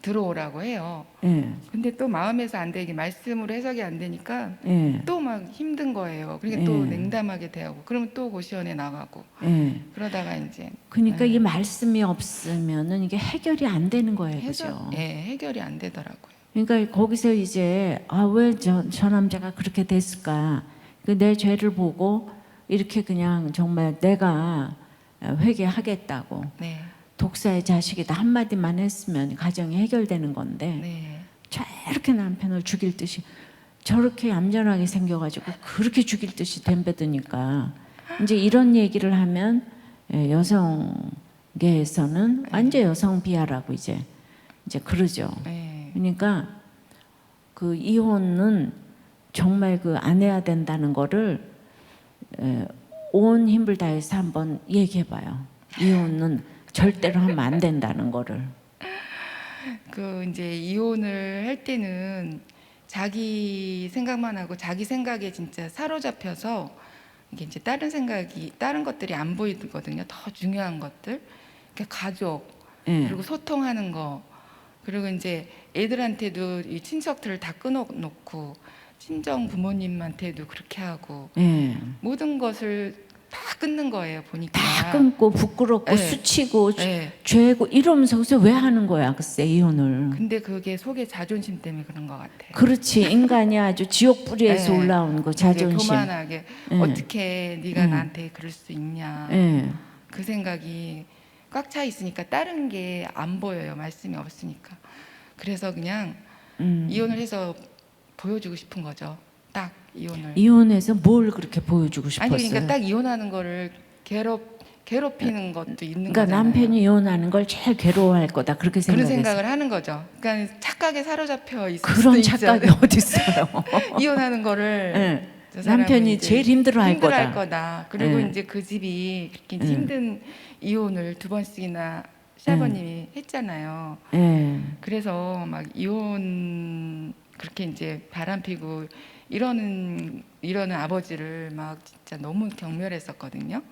들어오라고 해요. 예, 근데 또 마음에서 안 되게 말씀으로 해석이 안 되니까 예, 또 막 힘든 거예요. 그러니까 또 예. 냉담하게 대하고 그러면 또 고시원에 나가고 예. 그러다가 이제 그러니까 이 말씀이 없으면은 이게 해결이 안 되는 거예요, 그죠? 해결이 안 되더라고요. 그러니까 거기서 이제 왜 저 남자가 그렇게 됐을까? 내 죄를 보고 이렇게 그냥 정말 내가 회개하겠다고 네, 독사의 자식이다 한마디만 했으면 가정이 해결되는 건데 네, 저렇게 남편을 죽일 듯이 저렇게 얌전하게 생겨가지고 그렇게 죽일 듯이 덤벼드니까 이제 이런 얘기를 하면 여성계에서는 완전 여성 비하라고 이제 그러죠. 네. 그러니까 그 이혼은 정말 그 안 해야 된다는 거를 온 힘을 다해서 한번 얘기해봐요. 이혼은 절대로 하면 안 된다는 거를. 그 이제 이혼을 할 때는 자기 생각만 하고 자기 생각에 진짜 사로잡혀서 이게 이제 다른 것들이 안 보이거든요. 더 중요한 것들, 그러니까 가족 예. 그리고 소통하는 거, 그리고 이제 애들한테도 이 친척들을 다 끊어놓고 친정 부모님한테도 그렇게 하고 예. 모든 것을 다 끊는 거예요. 보니까 다 끊고 부끄럽고 예. 수치고 네. 죄고 이러면서 그래서 왜 하는 거야 글쎄 이혼을. 근데 그게 속의 자존심 때문에 그런 것 같아요. 그렇지 인간이 아주 지옥 뿌리에서 네. 올라온 거 이제 자존심. 교만하게 예. 어떻게 네가 나한테 그럴 수 있냐 예. 그 생각이 꽉 차 있으니까 다른 게 안 보여요. 말씀이 없으니까. 그래서 그냥 이혼을 해서 보여주고 싶은 거죠. 딱 이혼을. 이혼해서 뭘 그렇게 보여주고 싶었어요? 아니 그러니까 딱 이혼하는 거를 괴롭히는 것도 있는 그러니까 거잖아요. 남편이 이혼하는 걸 제일 괴로워할 거다 그렇게 그런 생각했어요. 생각을 하는 거죠. 그러니까 착각에 사로잡혀 있을 그런 수도 착각이 있죠. 어디 있어요? 이혼하는 거를 예. 저 사람은 남편이 이제 제일 힘들어할 힘들어할 거다. 거다. 그리고 예. 이제 그 집이 그렇게 이제 힘든 이혼을 2번씩이나 시아버님이 했잖아요. 예. 그래서 막 이혼 그렇게 이제 바람피고 이러는 아버지를 막 진짜 너무 경멸했었거든요.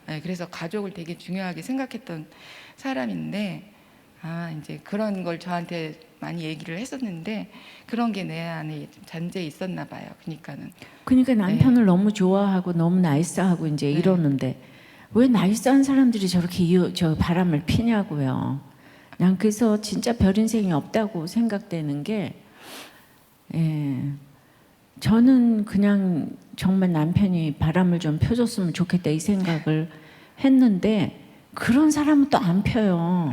네, 그래서 가족을 되게 중요하게 생각했던 사람인데 이제 그런 걸 저한테 많이 얘기를 했었는데 그런 게 내 안에 좀 잔재에 있었나 봐요. 그러니까 남편을 너무 좋아하고 너무 나이스하고 이제 네. 이러는데 왜 나이스한 사람들이 저렇게 저 바람을 피냐고요. 난 그래서 진짜 별 인생이 없다고 생각되는 게 저는 그냥 정말 남편이 바람을 좀 펴줬으면 좋겠다 이 생각을 했는데 그런 사람은 또 안 펴요.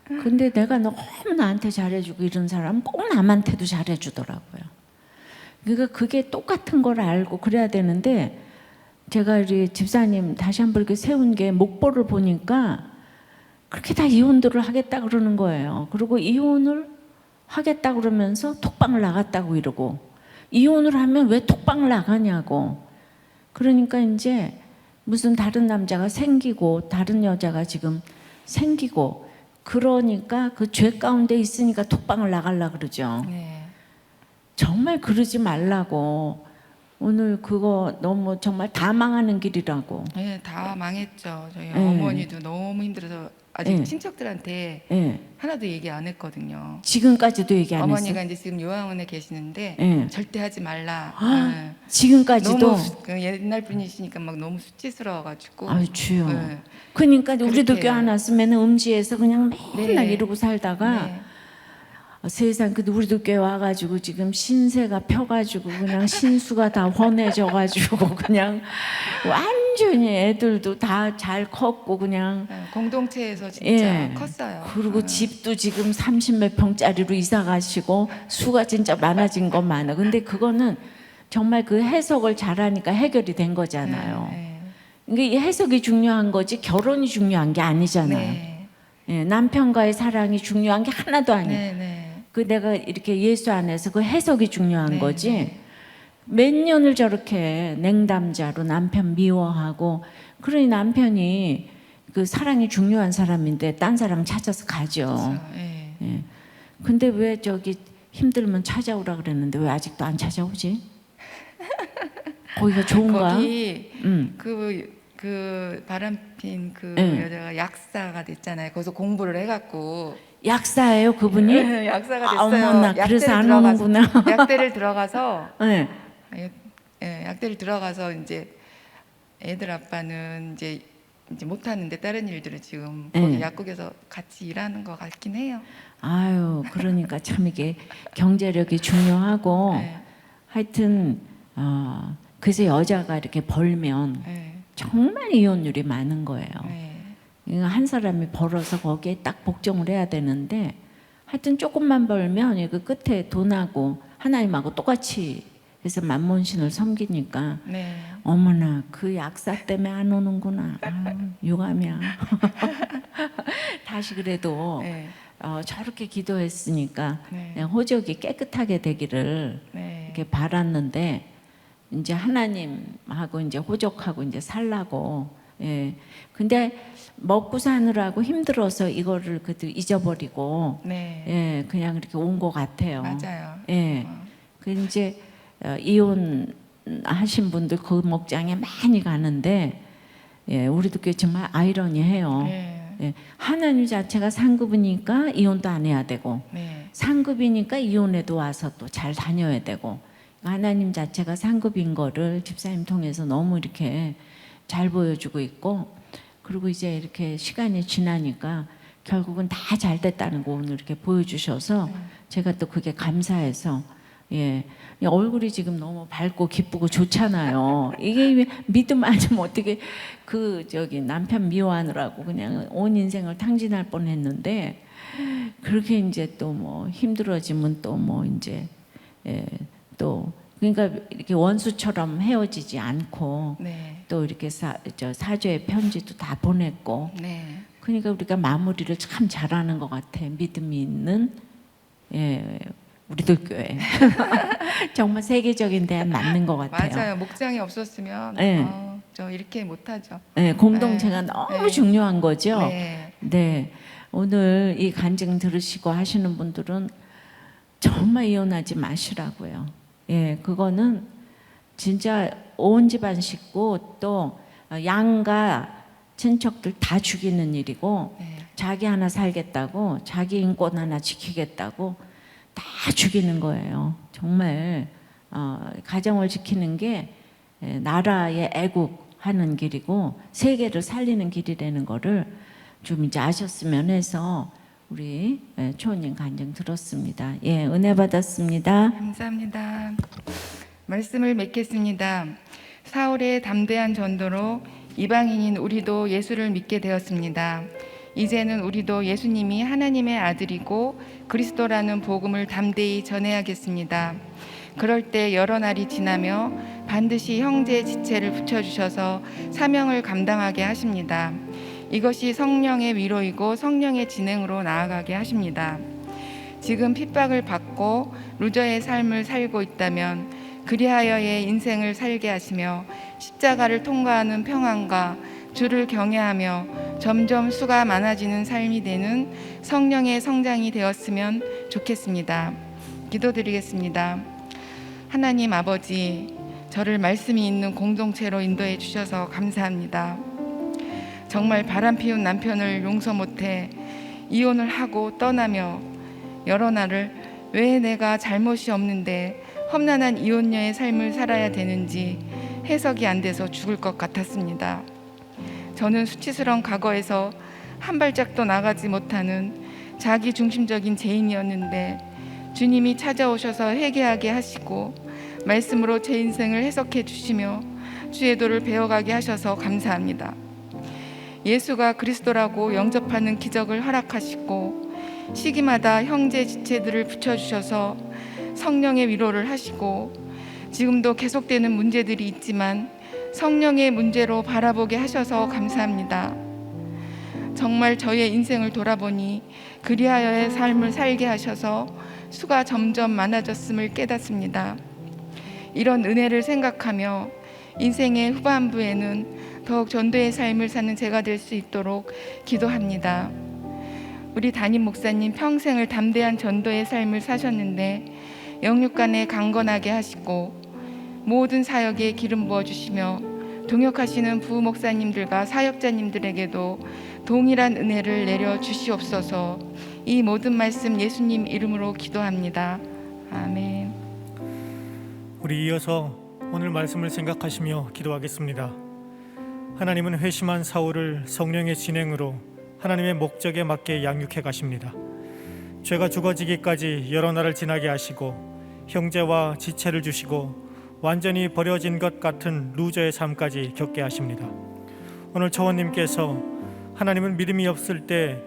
근데 내가 너무 나한테 잘해주고 이런 사람은 꼭 남한테도 잘해주더라고요. 그러니까 그게 똑같은 걸 알고 그래야 되는데 제가 우리 집사님 다시 한번 이렇게 세운 게 목보를 보니까 그렇게 다 이혼들을 하겠다 그러는 거예요. 그리고 이혼을 하겠다 그러면서 톡방을 나갔다고 이러고 이혼을 하면 왜 톡방을 나가냐고. 그러니까 이제 무슨 다른 남자가 생기고 다른 여자가 지금 생기고 그러니까 그 죄 가운데 있으니까 톡방을 나가려고 그러죠. 네. 정말 그러지 말라고. 오늘 그거 너무 정말 다 망하는 길이라고. 네, 다 망했죠. 저희 예. 어머니도 너무 힘들어서 아직 예. 친척들한테 예. 하나도 얘기 안 했거든요. 지금까지도 얘기 안 했어. 어머니가 이제 지금 요양원에 계시는데 예. 절대 하지 말라. 예. 지금까지도. 너무 그 옛날 분이시니까 막 너무 수치스러워가지고. 아유 주여. 예. 그러니까 우리도 그렇게 교회 안 왔으면 음지에서 그냥 맨날 네. 이러고 살다가 네. 세상 그 우리도 교회 와가지고 지금 신세가 펴가지고 그냥 신수가 다 훤해져가지고 그냥 완전히 애들도 다 잘 컸고 그냥. 예, 공동체에서 진짜 예. 컸어요. 그리고 집도 지금 30몇 평짜리로 이사 가시고 수가 진짜 많아진 건 많아. 근데 그거는 정말 그 해석을 잘하니까 해결이 된 거잖아요. 네. 그러니까 이 해석이 중요한 거지 결혼이 중요한 게 아니잖아요. 네. 예, 남편과의 사랑이 중요한 게 하나도 아니에요. 네. 네. 그 내가 이렇게 예수 안에서 그 해석이 중요한 네, 거지. 네. 몇 년을 저렇게 냉담자로 남편 미워하고 그러니 남편이 그 사랑이 중요한 사람인데 딴 사람 찾아서 가죠. 그렇죠. 예. 예. 근데 왜 저기 힘들면 찾아오라 그랬는데 왜 아직도 안 찾아오지? 거기가 좋은가? 거기 응. 그 바람핀 그 네. 여자가 약사가 됐잖아요. 거기서 공부를 해갖고 약사예요 그분이? 약사가 아, 됐어요. 어머나 그래서 안 오는구나. 약대를 들어가서 네. 약대를 들어가서 이제 애들 아빠는 이제 못 하는데 다른 일들을 지금 네. 거기 약국에서 같이 일하는 것 같긴 해요. 아유 그러니까 참 이게 경제력이 중요하고 네. 하여튼 그래서 여자가 이렇게 벌면 네. 정말 이혼율이 많은 거예요. 네. 그러니까 한 사람이 벌어서 거기에 딱 복종을 해야 되는데 하여튼 조금만 벌면 이거 끝에 돈하고 하나님하고 똑같이 해서 만몬신을 섬기니까 네. 어머나 그 약사 때문에 안 오는구나. 아유, 유감이야. 다시 그래도 네. 저렇게 기도했으니까 네. 그냥 호적이 깨끗하게 되기를 네. 이렇게 바랐는데 이제 하나님하고 이제 호적하고 이제 살라고. 예. 근데 먹고 사느라고 힘들어서 이거를 그래도 잊어버리고 네. 예, 그냥 이렇게 온 것 같아요. 맞아요. 예. 그 이제 이혼 하신 분들 그 목장에 많이 가는데 예, 우리도 꽤 정말 아이러니해요. 네. 예, 하나님 자체가 상급이니까 이혼도 안 해야 되고 네. 상급이니까 이혼에도 와서 또 잘 다녀야 되고 하나님 자체가 상급인 거를 집사님 통해서 너무 이렇게 잘 보여주고 있고 그리고 이제 이렇게 시간이 지나니까 결국은 다 잘 됐다는 거 오늘 이렇게 보여주셔서 제가 또 그게 감사해서 예 얼굴이 지금 너무 밝고 기쁘고 좋잖아요. 이게 믿음 아니면 어떻게 그 저기 남편 미워하느라고 그냥 온 인생을 탕진할 뻔했는데 그렇게 이제 또 뭐 힘들어지면 또 뭐 이제 예, 또 그러니까 이렇게 원수처럼 헤어지지 않고 네. 또 이렇게 사죄의 편지도 다 보냈고 네. 그러니까 우리가 마무리를 참 잘하는 것 같아. 믿음이 있는 예, 우리들 교회 정말 세계적인 데에 맞는 것 같아요. 맞아요. 목장이 없었으면 네. 저 이렇게 못하죠. 네, 공동체가 네. 너무 네. 중요한 거죠. 네. 네, 오늘 이 간증 들으시고 하시는 분들은 정말 이혼하지 마시라고요. 예, 그거는 진짜 온 집안 식구 또 양가 친척들 다 죽이는 일이고 네. 자기 하나 살겠다고 자기 인권 하나 지키겠다고 다 죽이는 거예요. 정말 가정을 지키는 게 나라의 애국하는 길이고 세계를 살리는 길이라는 거를 좀 이제 아셨으면 해서 우리 초원님 간증 들었습니다. 예, 은혜 받았습니다. 감사합니다. 말씀을 맺겠습니다. 사울의 담대한 전도로 이방인인 우리도 예수를 믿게 되었습니다. 이제는 우리도 예수님이 하나님의 아들이고 그리스도라는 복음을 담대히 전해야겠습니다. 그럴 때 여러 날이 지나며 반드시 형제의 지체를 붙여주셔서 사명을 감당하게 하십니다. 이것이 성령의 위로이고 성령의 진행으로 나아가게 하십니다. 지금 핍박을 받고 루저의 삶을 살고 있다면 그리하여의 인생을 살게 하시며 십자가를 통과하는 평안과 주를 경외하며 점점 수가 많아지는 삶이 되는 성령의 성장이 되었으면 좋겠습니다. 기도드리겠습니다. 하나님 아버지, 저를 말씀이 있는 공동체로 인도해 주셔서 감사합니다. 정말 바람 피운 남편을 용서 못해 이혼을 하고 떠나며 여러 날을 왜 내가 잘못이 없는데 험난한 이혼녀의 삶을 살아야 되는지 해석이 안 돼서 죽을 것 같았습니다. 저는 수치스러운 과거에서 한 발짝도 나가지 못하는 자기 중심적인 죄인이었는데 주님이 찾아오셔서 회개하게 하시고 말씀으로 제 인생을 해석해 주시며 주의 도를 배워가게 하셔서 감사합니다. 예수가 그리스도라고 영접하는 기적을 허락하시고 시기마다 형제 지체들을 붙여주셔서 성령의 위로를 하시고 지금도 계속되는 문제들이 있지만 성령의 문제로 바라보게 하셔서 감사합니다. 정말 저의 인생을 돌아보니 그리하여의 삶을 살게 하셔서 수가 점점 많아졌음을 깨닫습니다. 이런 은혜를 생각하며 인생의 후반부에는 더욱 전도의 삶을 사는 제가 될 수 있도록 기도합니다. 우리 담임 목사님 평생을 담대한 전도의 삶을 사셨는데 영육간에 강건하게 하시고 모든 사역에 기름 부어주시며 동역하시는 부목사님들과 사역자님들에게도 동일한 은혜를 내려 주시옵소서. 이 모든 말씀 예수님 이름으로 기도합니다. 아멘. 우리 이어서 오늘 말씀을 생각하시며 기도하겠습니다. 하나님은 회심한 사울을 성령의 진행으로 하나님의 목적에 맞게 양육해 가십니다. 죄가 죽어지기까지 여러 날을 지나게 하시고 형제와 지체를 주시고 완전히 버려진 것 같은 루저의 삶까지 겪게 하십니다. 오늘 초원님께서 하나님은 믿음이 없을 때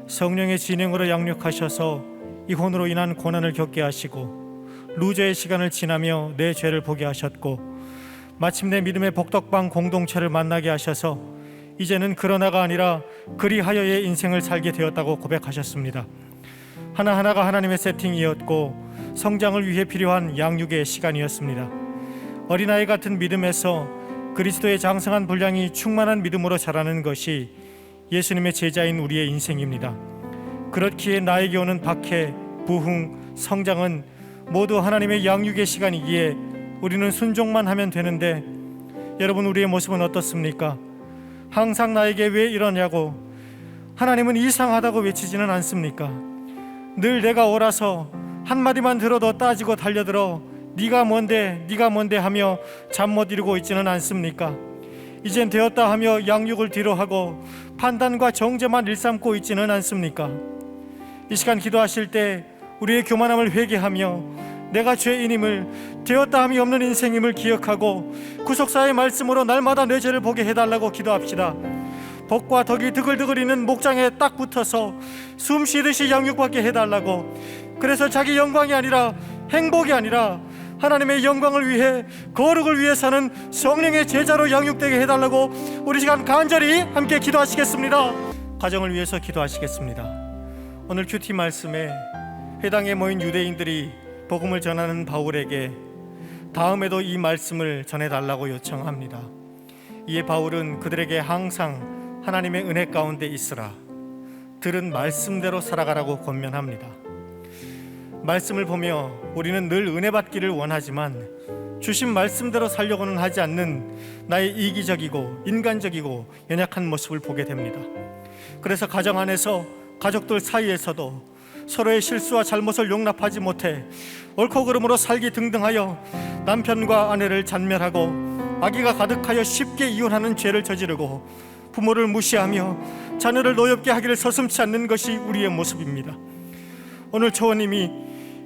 성령의 진행으로 양육하셔서 이혼으로 인한 고난을 겪게 하시고 루저의 시간을 지나며 내 죄를 보게 하셨고 마침내 믿음의 복덕방 공동체를 만나게 하셔서 이제는 그러나가 아니라 그리하여의 인생을 살게 되었다고 고백하셨습니다. 하나하나가 하나님의 세팅이었고 성장을 위해 필요한 양육의 시간이었습니다. 어린아이 같은 믿음에서 그리스도의 장성한 분량이 충만한 믿음으로 자라는 것이 예수님의 제자인 우리의 인생입니다. 그렇기에 나에게 오는 박해, 부흥, 성장은 모두 하나님의 양육의 시간이기에 우리는 순종만 하면 되는데 여러분, 우리의 모습은 어떻습니까? 항상 나에게 왜 이러냐고 하나님은 이상하다고 외치지는 않습니까? 늘 내가 옳아서 한마디만 들어도 따지고 달려들어 네가 뭔데 네가 뭔데 하며 잠 못 이루고 있지는 않습니까? 이젠 되었다 하며 양육을 뒤로하고 판단과 정죄만 일삼고 있지는 않습니까? 이 시간 기도하실 때 우리의 교만함을 회개하며 내가 죄인임을, 되었다 함이 없는 인생임을 기억하고 구속사의 말씀으로 날마다 내 죄를 보게 해달라고 기도합시다. 복과 덕이 드글드글이는 목장에 딱 붙어서 숨 쉬듯이 양육받게 해달라고, 그래서 자기 영광이 아니라 행복이 아니라 하나님의 영광을 위해 거룩을 위해 사는 성령의 제자로 양육되게 해달라고 우리 시간 간절히 함께 기도하시겠습니다. 가정을 위해서 기도하시겠습니다. 오늘 큐티 말씀에 회당에 모인 유대인들이 복음을 전하는 바울에게 다음에도 이 말씀을 전해달라고 요청합니다. 이에 바울은 그들에게 항상 하나님의 은혜 가운데 있으라, 들은 말씀대로 살아가라고 권면합니다. 말씀을 보며 우리는 늘 은혜 받기를 원하지만 주신 말씀대로 살려고는 하지 않는 나의 이기적이고 인간적이고 연약한 모습을 보게 됩니다. 그래서 가정 안에서, 가족들 사이에서도 서로의 실수와 잘못을 용납하지 못해 옳고 그름으로 살기 등등하여 남편과 아내를 잔멸하고 아기가 가득하여 쉽게 이혼하는 죄를 저지르고 부모를 무시하며 자녀를 노엽게 하기를 서슴지 않는 것이 우리의 모습입니다. 오늘 초원님이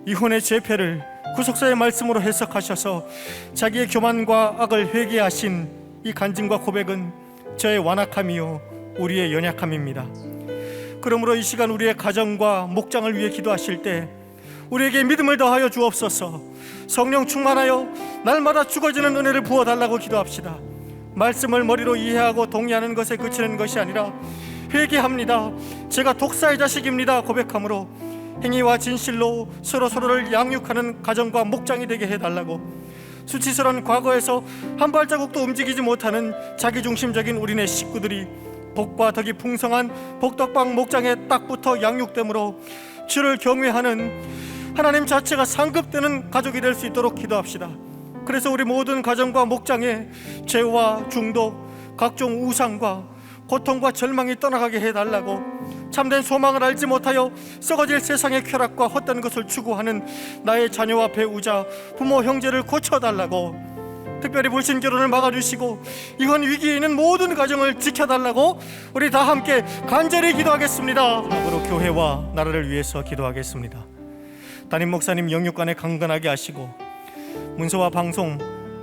이혼의 죄패를 구속사의 말씀으로 해석하셔서 자기의 교만과 악을 회개하신 이 간증과 고백은 저의 완악함이요 우리의 연약함입니다. 그러므로 이 시간 우리의 가정과 목장을 위해 기도하실 때 우리에게 믿음을 더하여 주옵소서. 성령 충만하여 날마다 죽어지는 은혜를 부어달라고 기도합시다. 말씀을 머리로 이해하고 동의하는 것에 그치는 것이 아니라 회개합니다, 제가 독사의 자식입니다 고백함으로 행위와 진실로 서로를 양육하는 가정과 목장이 되게 해달라고, 수치스러운 과거에서 한 발자국도 움직이지 못하는 자기중심적인 우리네 식구들이 복과 덕이 풍성한 복덕방 목장에 딱 붙어 양육됨으로 주를 경외하는 하나님 자체가 상급되는 가족이 될 수 있도록 기도합시다. 그래서 우리 모든 가정과 목장에 죄와 중독, 각종 우상과 고통과 절망이 떠나가게 해달라고, 참된 소망을 알지 못하여 썩어질 세상의 쾌락과 헛된 것을 추구하는 나의 자녀와 배우자, 부모, 형제를 고쳐달라고, 특별히 불신결혼을 막아주시고 이혼 위기에 있는 모든 가정을 지켜달라고 우리 다 함께 간절히 기도하겠습니다. 마지막으로 교회와 나라를 위해서 기도하겠습니다. 담임 목사님 영육간에 강건하게 하시고 문서와 방송,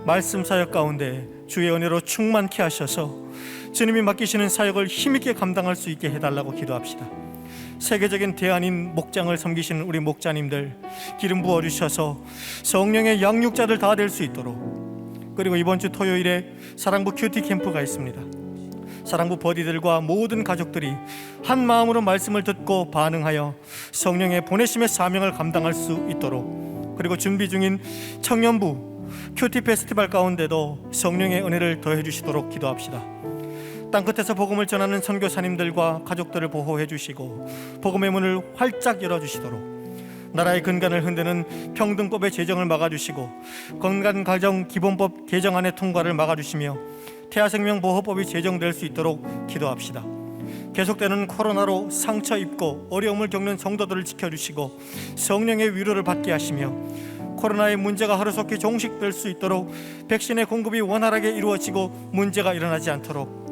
말씀 사역 가운데 주의 은혜로 충만케 하셔서 주님이 맡기시는 사역을 힘있게 감당할 수 있게 해달라고 기도합시다. 세계적인 대안인 목장을 섬기시는 우리 목자님들 기름 부어주셔서 성령의 양육자들 다 될 수 있도록, 그리고 이번 주 토요일에 사랑부 큐티 캠프가 있습니다. 사랑부 버디들과 모든 가족들이 한 마음으로 말씀을 듣고 반응하여 성령의 보내심의 사명을 감당할 수 있도록, 그리고 준비 중인 청년부 큐티 페스티벌 가운데도 성령의 은혜를 더해 주시도록 기도합시다. 땅끝에서 복음을 전하는 선교사님들과 가족들을 보호해 주시고 복음의 문을 활짝 열어주시도록, 나라의 근간을 흔드는 평등법의 제정을 막아주시고 건강가정기본법 개정안의 통과를 막아주시며 태아생명보호법이 제정될 수 있도록 기도합시다. 계속되는 코로나로 상처 입고 어려움을 겪는 성도들을 지켜주시고 성령의 위로를 받게 하시며 코로나의 문제가 하루속히 종식될 수 있도록 백신의 공급이 원활하게 이루어지고 문제가 일어나지 않도록,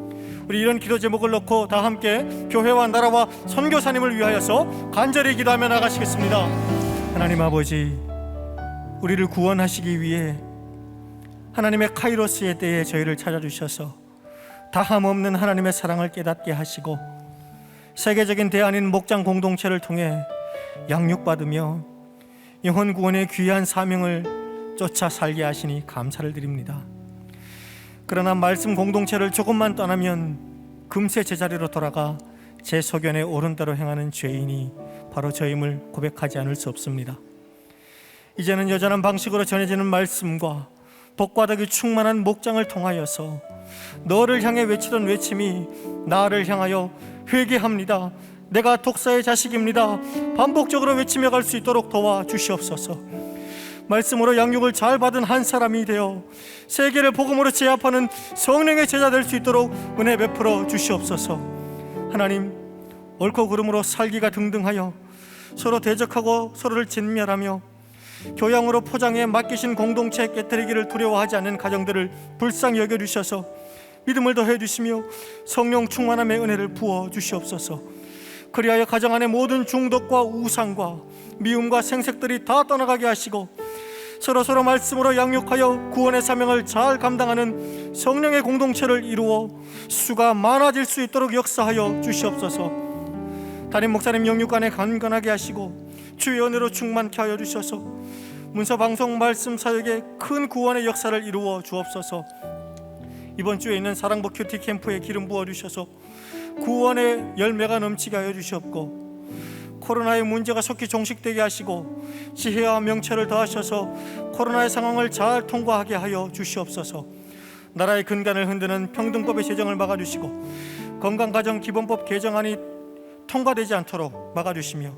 우리 이런 기도 제목을 놓고 다 함께 교회와 나라와 선교사님을 위하여서 간절히 기도하며 나가시겠습니다. 하나님 아버지, 우리를 구원하시기 위해 하나님의 카이로스의 때에 저희를 찾아주셔서 다함 없는 하나님의 사랑을 깨닫게 하시고 세계적인 대안인 목장 공동체를 통해 양육받으며 영혼 구원의 귀한 사명을 쫓아 살게 하시니 감사를 드립니다. 그러나 말씀 공동체를 조금만 떠나면 금세 제자리로 돌아가 제 소견에 옳은 대로 행하는 죄인이 바로 저임을 고백하지 않을 수 없습니다. 이제는 여전한 방식으로 전해지는 말씀과 복과 덕이 충만한 목장을 통하여서 너를 향해 외치던 외침이 나를 향하여 회개합니다, 내가 독사의 자식입니다, 반복적으로 외치며 갈 수 있도록 도와주시옵소서. 말씀으로 양육을 잘 받은 한 사람이 되어 세계를 복음으로 제압하는 성령의 제자 될 수 있도록 은혜 베풀어 주시옵소서. 하나님, 옳고 그름으로 살기가 등등하여 서로 대적하고 서로를 진멸하며 교양으로 포장해 맡기신 공동체 깨뜨리기를 두려워하지 않는 가정들을 불쌍히 여겨주셔서 믿음을 더해 주시며 성령 충만함의 은혜를 부어 주시옵소서. 그리하여 가정 안의 모든 중독과 우상과 미움과 생색들이 다 떠나가게 하시고 서로 말씀으로 양육하여 구원의 사명을 잘 감당하는 성령의 공동체를 이루어 수가 많아질 수 있도록 역사하여 주시옵소서. 담임 목사님 영육간에 강건하게 하시고 주의 은혜로 충만케 하여 주셔서 문서 방송 말씀 사역에 큰 구원의 역사를 이루어 주옵소서. 이번 주에 있는 사랑부 큐티 캠프에 기름 부어 주셔서 구원의 열매가 넘치게 하여 주시옵고 코로나의 문제가 속히 종식되게 하시고 지혜와 명철을 더하셔서 코로나의 상황을 잘 통과하게 하여 주시옵소서. 나라의 근간을 흔드는 평등법의 제정을 막아주시고 건강가정기본법 개정안이 통과되지 않도록 막아주시며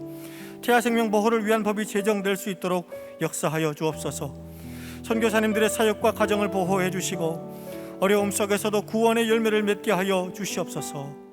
태아생명보호를 위한 법이 제정될 수 있도록 역사하여 주옵소서. 선교사님들의 사역과 가정을 보호해 주시고 어려움 속에서도 구원의 열매를 맺게 하여 주시옵소서.